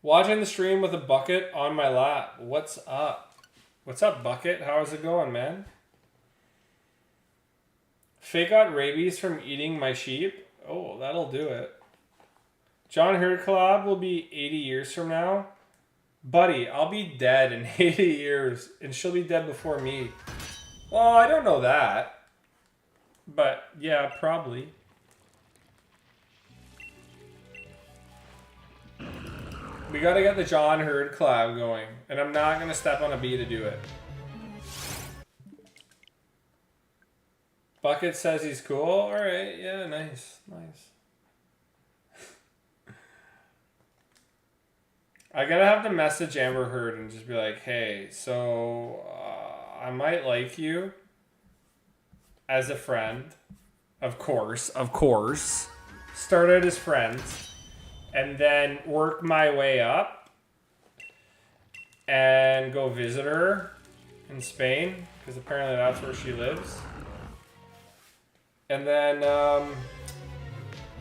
[SPEAKER 1] Watching the stream with a bucket on my lap. What's up? What's up, Bucket? How's it going, man? Fake got rabies from eating my sheep? Oh, that'll do it. John Hurd collab will be 80 years from now. Buddy, I'll be dead in 80 years, and she'll be dead before me. Well, I don't know that. But, yeah, probably. We gotta get the John Hurd collab going, and I'm not gonna step on a bee to do it. Bucket says he's cool. Alright, yeah, nice. Nice. I gotta have to message Amber Heard and just be like, hey, so I might like you as a friend. Of course. Start out as friends. And then work my way up. And go visit her in Spain. Because apparently that's where she lives. And then,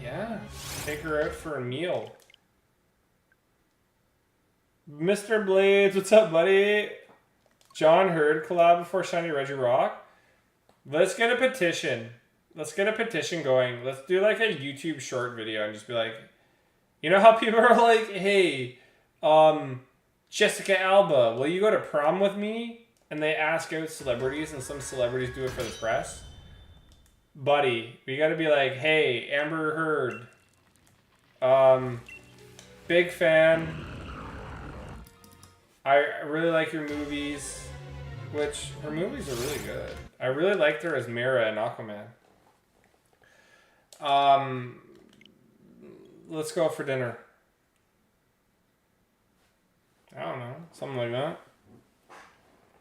[SPEAKER 1] yeah, take her out for a meal. Mr. Blades, what's up, buddy? John Hurd collab before Shiny Regirock. Let's get a petition. Let's get a petition going. Let's do like a YouTube short video and just be like, you know how people are like, hey, Jessica Alba, will you go to prom with me? And they ask out celebrities and some celebrities do it for the press. Buddy, we gotta be like, hey, Amber Heard. Big fan. I really like your movies, which her movies are really good. I really liked her as Mira in Aquaman. Let's go for dinner. I don't know, something like that.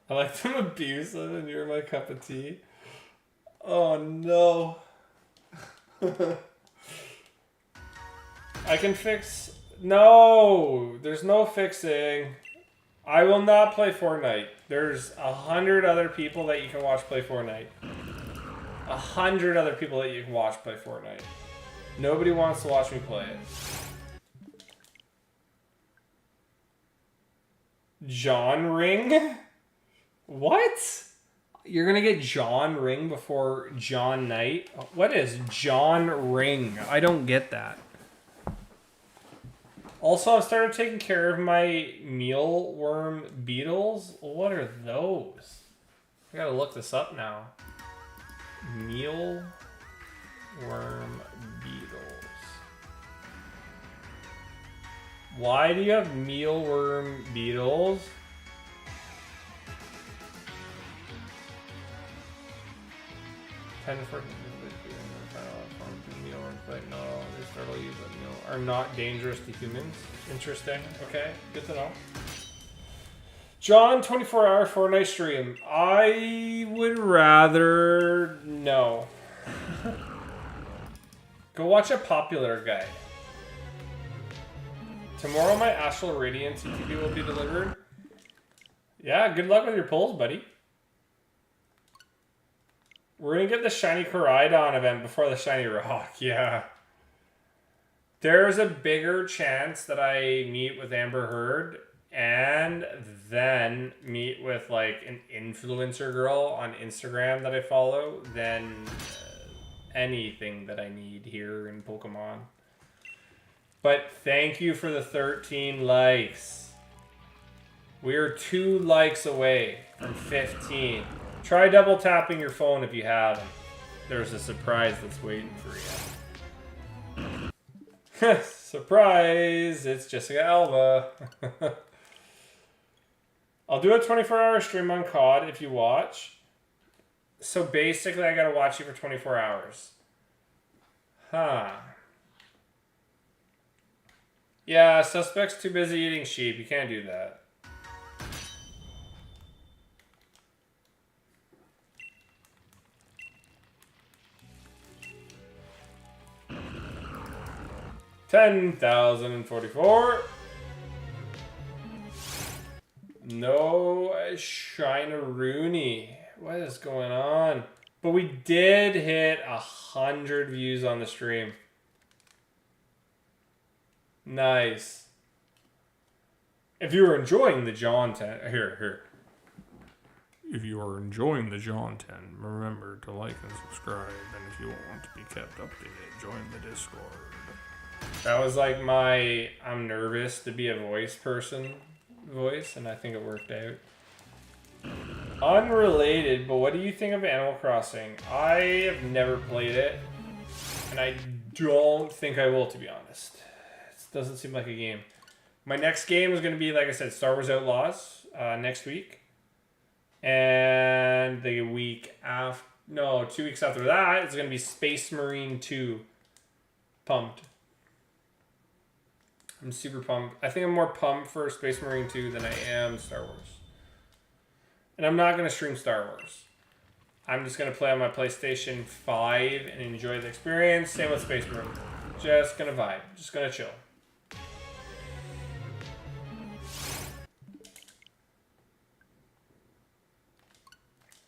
[SPEAKER 1] I like them abusive and you're my cup of tea. Oh no. I can fix... No! There's no fixing. I will not play Fortnite. There's 100 other people that you can watch play Fortnite. 100 other people that you can watch play Fortnite. Nobody wants to watch me play it. John Ring? What? You're gonna get John Ring before John Knight? What is John Ring? I don't get that. Also, I've started taking care of my mealworm beetles. What are those? I gotta look this up now. Mealworm beetles. Why do you have mealworm beetles? Are not dangerous to humans. Interesting. Okay, good to know. John, 24-hour Fortnite stream. I would rather no. Go watch a popular guy. Tomorrow my Astral Radiance ETB will be delivered. Yeah, good luck with your polls, buddy. We're gonna get the Shiny Koraidon event before the Shiny Rock, yeah. There's a bigger chance that I meet with Amber Heard, and then meet with like an influencer girl on Instagram that I follow, then anything that I need here in Pokemon. But thank you for the 13 likes. We're 2 likes away from 15. Try double tapping your phone if you haven't. There's a surprise that's waiting for you. Surprise! It's Jessica Alba. I'll do a 24-hour stream on COD if you watch. So basically, I gotta watch you for 24 hours. Huh. Yeah, suspect's too busy eating sheep. You can't do that. $10,044. No Shine-a-Rooney. What is going on? But we did hit 100 views on the stream. Nice. If you were enjoying the John 10, here. If you are enjoying the John 10, remember to like and subscribe. And if you want to be kept updated, join the Discord. That was like my I'm nervous to be a voice person voice, and I think it worked out. Unrelated, but what do you think of Animal Crossing? I have never played it, and I don't think I will, to be honest. It doesn't seem like a game. My next game is going to be, like I said, Star Wars Outlaws next week. And the week after, no, 2 weeks after that, it's going to be Space Marine 2. Pumped. I'm super pumped. I think I'm more pumped for Space Marine 2 than I am Star Wars. And I'm not going to stream Star Wars. I'm just going to play on my PlayStation 5 and enjoy the experience. Same with Space Marine. Just going to vibe. Just going to chill.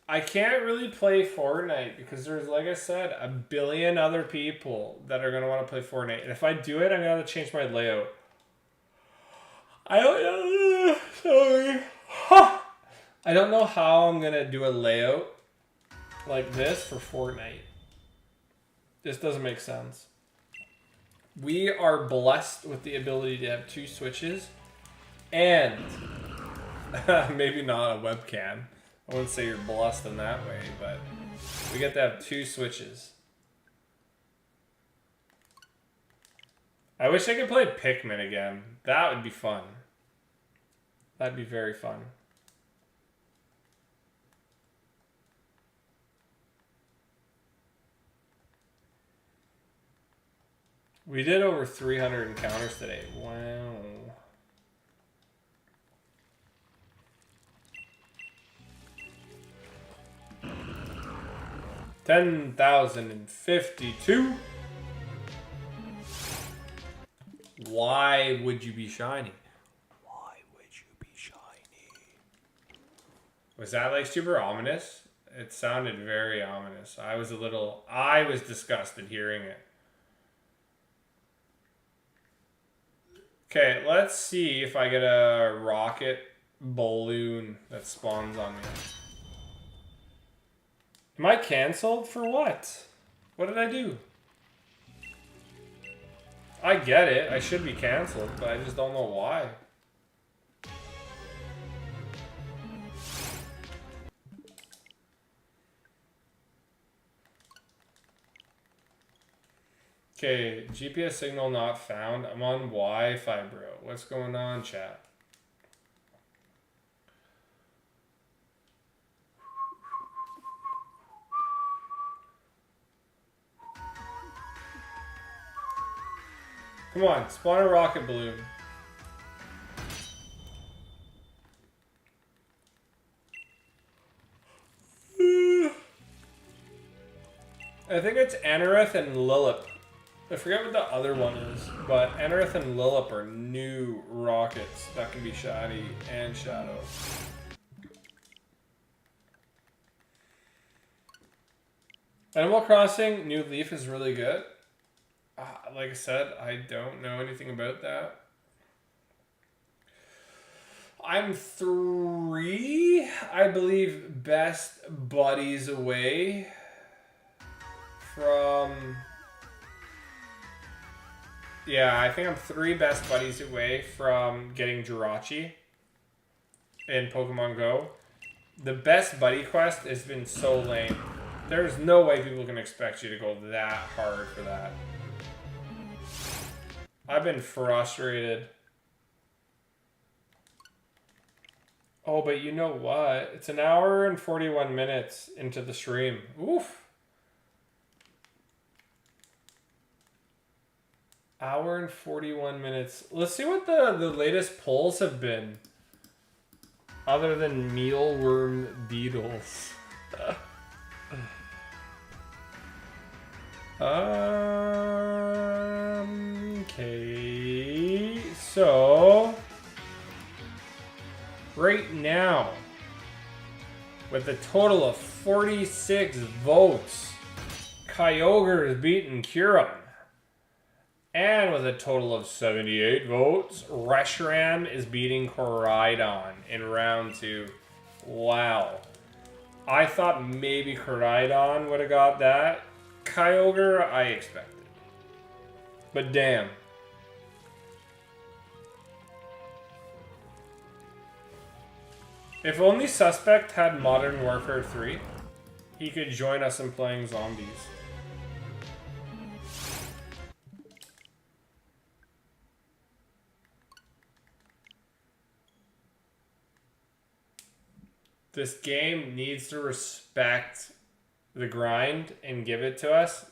[SPEAKER 1] I can't really play Fortnite because there's, like I said, a billion other people that are going to want to play Fortnite. And if I do it, I'm going to have to change my layout. I don't know. Sorry. I don't know how I'm going to do a layout like this for Fortnite. This doesn't make sense. We are blessed with the ability to have 2 switches and maybe not a webcam. I wouldn't say you're blessed in that way, but we get to have 2 switches. I wish I could play Pikmin again. That would be fun. That'd be very fun. We did over 300 encounters today. Wow. $10,052. Why would you be shiny? Why would you be shiny? Was that like super ominous? It sounded very ominous. I was disgusted hearing it. Okay, let's see if I get a rocket balloon that spawns on me. Am I canceled for what? What did I do? I get it. I should be canceled, but I just don't know why. Okay, GPS signal not found. I'm on Wi-Fi, bro. What's going on, chat? Come on, spawn a rocket balloon. I think it's Anorith and Lilip. I forget what the other one is, but Anorith and Lilip are new rockets that can be shiny and shadow. Animal Crossing New Leaf is really good. Like I said, I don't know anything about that. I'm 3, I believe, best buddies away from... Yeah, I think I'm 3 best buddies away from getting Jirachi in Pokemon Go. The best buddy quest has been so lame. There's no way people can expect you to go that hard for that. I've been frustrated. Oh, but you know what? It's an hour and 41 minutes into the stream. Oof. Hour and 41 minutes. Let's see what the latest polls have been. Other than mealworm beetles. Okay. So... right now, with a total of 46 votes, Kyogre is beating Kyurem. And with a total of 78 votes, Reshiram is beating Koraidon in round 2. Wow. I thought maybe Koraidon would have got that. Kyogre, I expected. But damn. If only Suspect had Modern Warfare 3, he could join us in playing zombies. This game needs to respect the grind and give it to us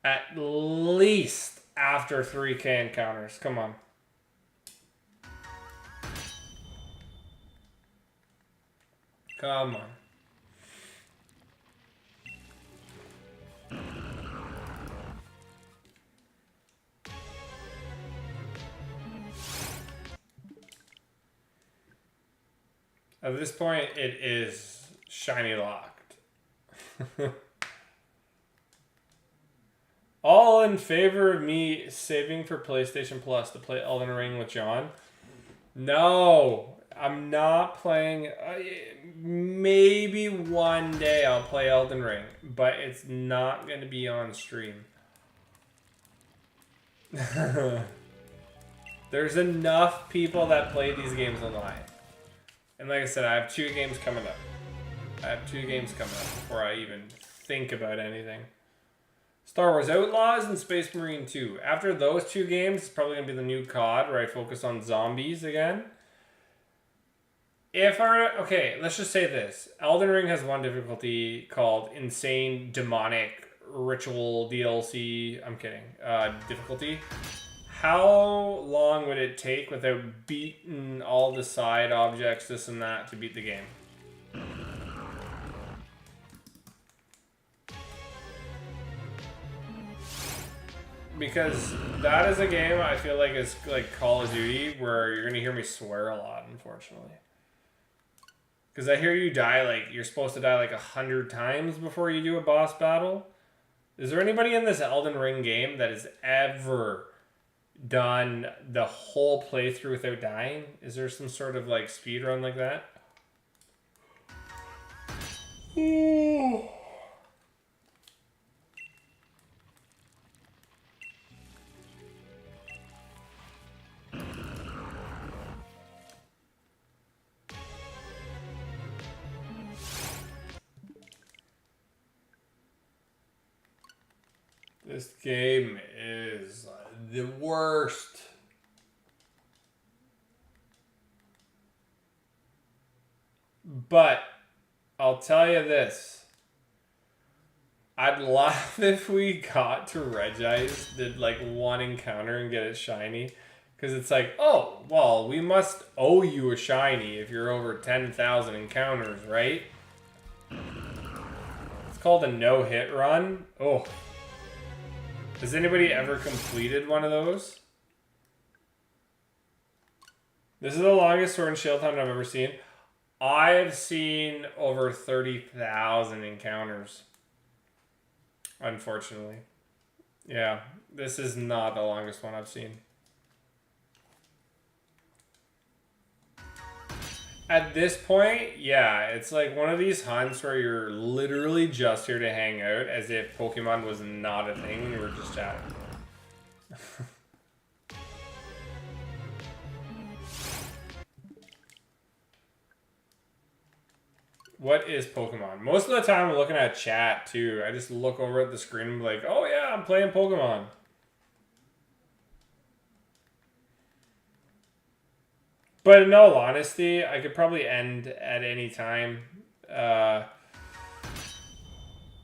[SPEAKER 1] at least after 3K encounters. Come on. Come on. At this point, it is shiny locked. All in favor of me saving for PlayStation Plus to play Elden Ring with John? No, I'm not playing. Maybe one day I'll play Elden Ring, but it's not going to be on stream. There's enough people that play these games online. And like I said, I have 2 games coming up. Before I even think about anything. Star Wars Outlaws and Space Marine 2. After those 2 games, it's probably going to be the new COD where I focus on zombies again. Okay, let's just say this. Elden Ring has one difficulty called Insane Demonic Ritual DLC. I'm kidding. Difficulty. How long would it take without beating all the side objects, this and that, to beat the game? Because that is a game I feel like is like Call of Duty where you're going to hear me swear a lot, unfortunately. Because I hear you die, like, you're supposed to die like 100 times before you do a boss battle. Is there anybody in this Elden Ring game that has ever done the whole playthrough without dying? Is there some sort of like speed run like that? Ooh. This game is the worst. But I'll tell you this. I'd laugh if we got to Regice, did like one encounter and get it shiny. Because it's like, oh, well, we must owe you a shiny if you're over 10,000 encounters, right? It's called a no-hit run. Oh. Has anybody ever completed one of those? This is the longest Sword and Shield hunt I've ever seen. I've seen over 30,000 encounters. Unfortunately. Yeah, this is not the longest one I've seen. At this point, yeah, it's like one of these hunts where you're literally just here to hang out, as if Pokemon was not a thing and you were just chatting. What is Pokemon? Most of the time I'm looking at chat too. I just look over at the screen and be like, oh yeah, I'm playing Pokemon. But in all honesty, I could probably end at any time.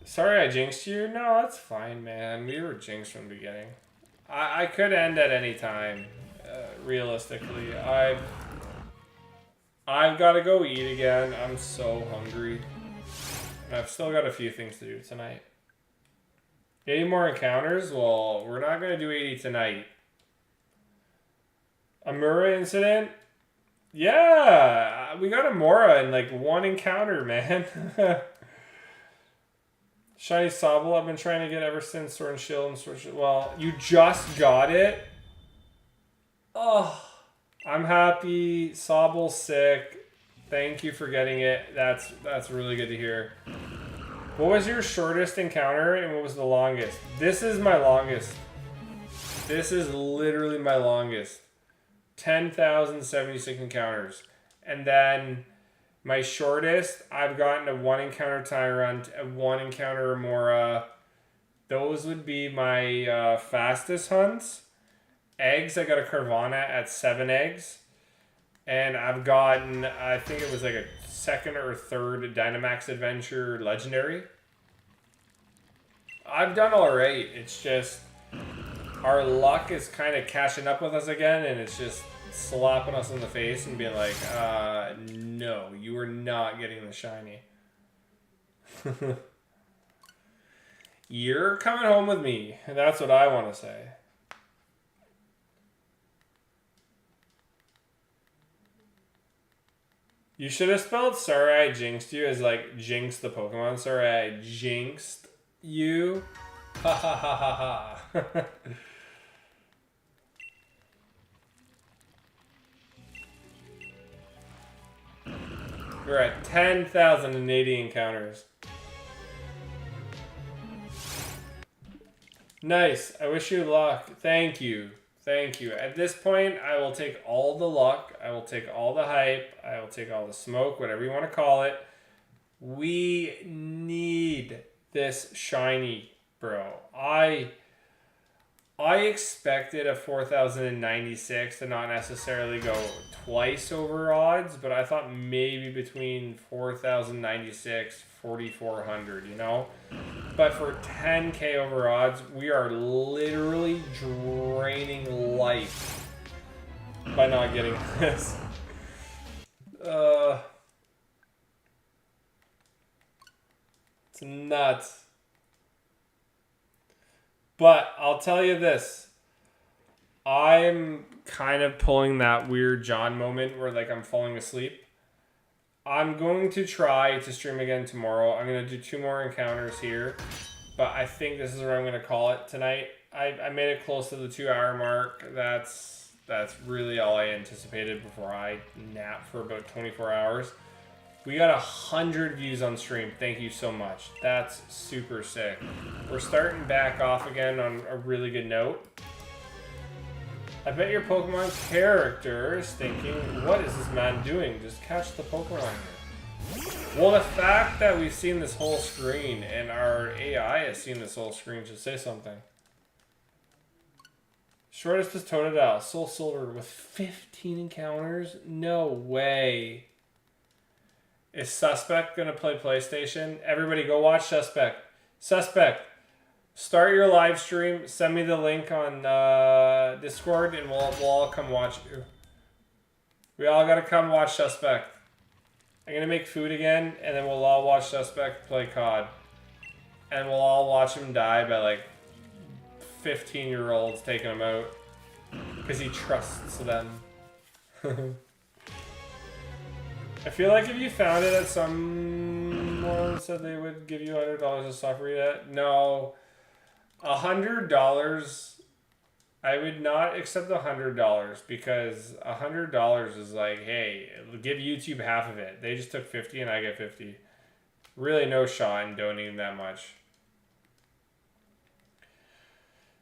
[SPEAKER 1] Sorry I jinxed you. No, that's fine, man. We were jinxed from the beginning. I could end at any time. Realistically, I've got to go eat again. I'm so hungry. And I've still got a few things to do tonight. 80 more encounters? Well, we're not going to do 80 tonight. A Mura incident? Yeah, we got a Mora in like one encounter, man. Shiny Sobble I've been trying to get ever since Sword and Shield and Sword and Shield. Well, you just got it? Oh, I'm happy. Sobble's sick. Thank you for getting it. That's really good to hear. What was your shortest encounter and what was the longest? This is my longest. This is literally my longest. 10,076 encounters. And then my shortest, I've gotten a 1 encounter Tyrant, a 1 encounter Remora. Those would be my fastest hunts. Eggs, I got a Carvana at 7 eggs. And I've gotten, I think it was like a 2nd or 3rd Dynamax Adventure Legendary. I've done alright. It's just our luck is kind of catching up with us again, and it's just slapping us in the face and being like, no, you are not getting the shiny. You're coming home with me. That's what I want to say. You should have spelled sorry I jinxed you as like jinx the Pokemon. Sorry I jinxed you. Ha ha ha ha ha. We're at 10,080 encounters. Nice. I wish you luck. Thank you. Thank you. At this point, I will take all the luck. I will take all the hype. I will take all the smoke, whatever you want to call it. We need this shiny, bro. I expected a 4,096 to not necessarily go twice over odds, but I thought maybe between 4,096, 4,400, you know? But for 10k over odds, we are literally draining life by not getting this. It's nuts. But I'll tell you this. I'm kind of pulling that weird John moment where like I'm falling asleep. I'm going to try to stream again tomorrow. I'm going to do 2 more encounters here. But I think this is where I'm going to call it tonight. I made it close to the 2-hour mark. That's really all I anticipated before I nap for about 24 hours. We got 100 views on stream. Thank you so much. That's super sick. We're starting back off again on a really good note. I bet your Pokemon character is thinking, what is this man doing? Just catch the Pokemon here. Well, the fact that we've seen this whole screen and our AI has seen this whole screen should say something. Shortest is Totodile. Soul Silver with 15 encounters? No way. Is Suspect going to play PlayStation? Everybody go watch Suspect. Suspect, start your live stream. Send me the link on Discord and we'll all come watch you. We all got to come watch Suspect. I'm going to make food again and then we'll all watch Suspect play COD. And we'll all watch him die by like 15-year-olds taking him out. Because he trusts them. I feel like if you found it at someone said they would give you $100 to suffer that. No. $100 I would not accept the $100 because $100 is like, hey, give YouTube half of it. They just took 50 and I get 50. Really no shot in donating that much.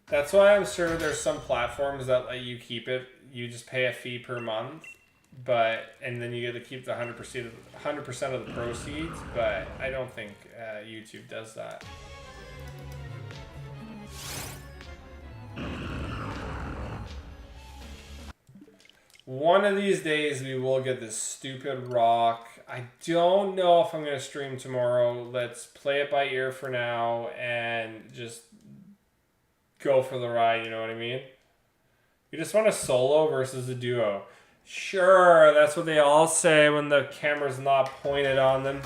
[SPEAKER 1] That's why I'm sure there's some platforms that let you keep it. You just pay a fee per month, and then you get to keep the 100% of the proceeds. But I don't think YouTube does that. One of these days we will get this stupid rock. I don't know if I'm going to stream tomorrow. Let's play it by ear for now and just go for the ride, you know what I mean? You just want a solo versus a duo. Sure, that's what they all say when the camera's not pointed on them.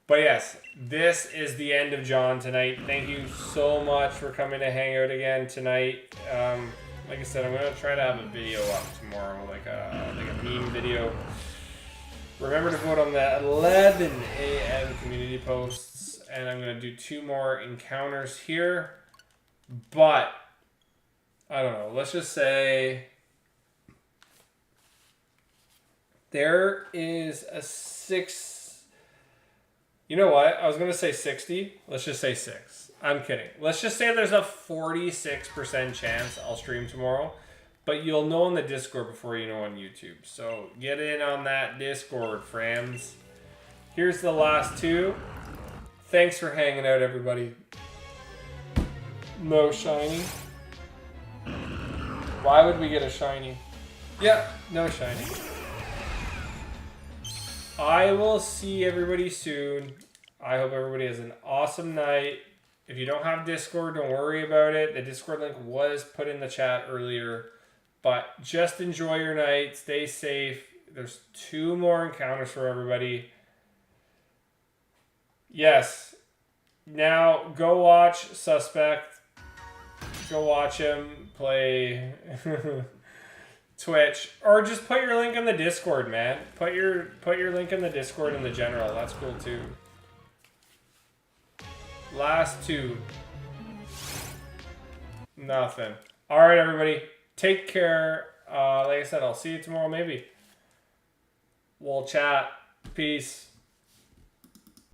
[SPEAKER 1] But yes, this is the end of John tonight. Thank you so much for coming to hang out again tonight. Like I said, I'm going to try to have a video up tomorrow, like a meme video. Remember to vote on the 11 a.m. community posts. And I'm going to do 2 more encounters here. But, I don't know. Let's just say there is a 6. You know what? I was going to say 60. Let's just say 6. I'm kidding. Let's just say there's a 46% chance I'll stream tomorrow. But you'll know on the Discord before you know on YouTube. So get in on that Discord, friends. Here's the last 2. Thanks for hanging out, everybody. No shiny. Why would we get a shiny? Yeah, no shiny. I will see everybody soon. I hope everybody has an awesome night. If you don't have Discord, don't worry about it. The Discord link was put in the chat earlier. But just enjoy your night. Stay safe. There's 2 more encounters for everybody. Yes. Now, go watch Suspect. Go watch him play Twitch. Or just put your link in the Discord, man. Put your link in the Discord in the general. That's cool, too. Last 2. Nothing. Alright, everybody. Take care. Like I said, I'll see you tomorrow, maybe. We'll chat. Peace.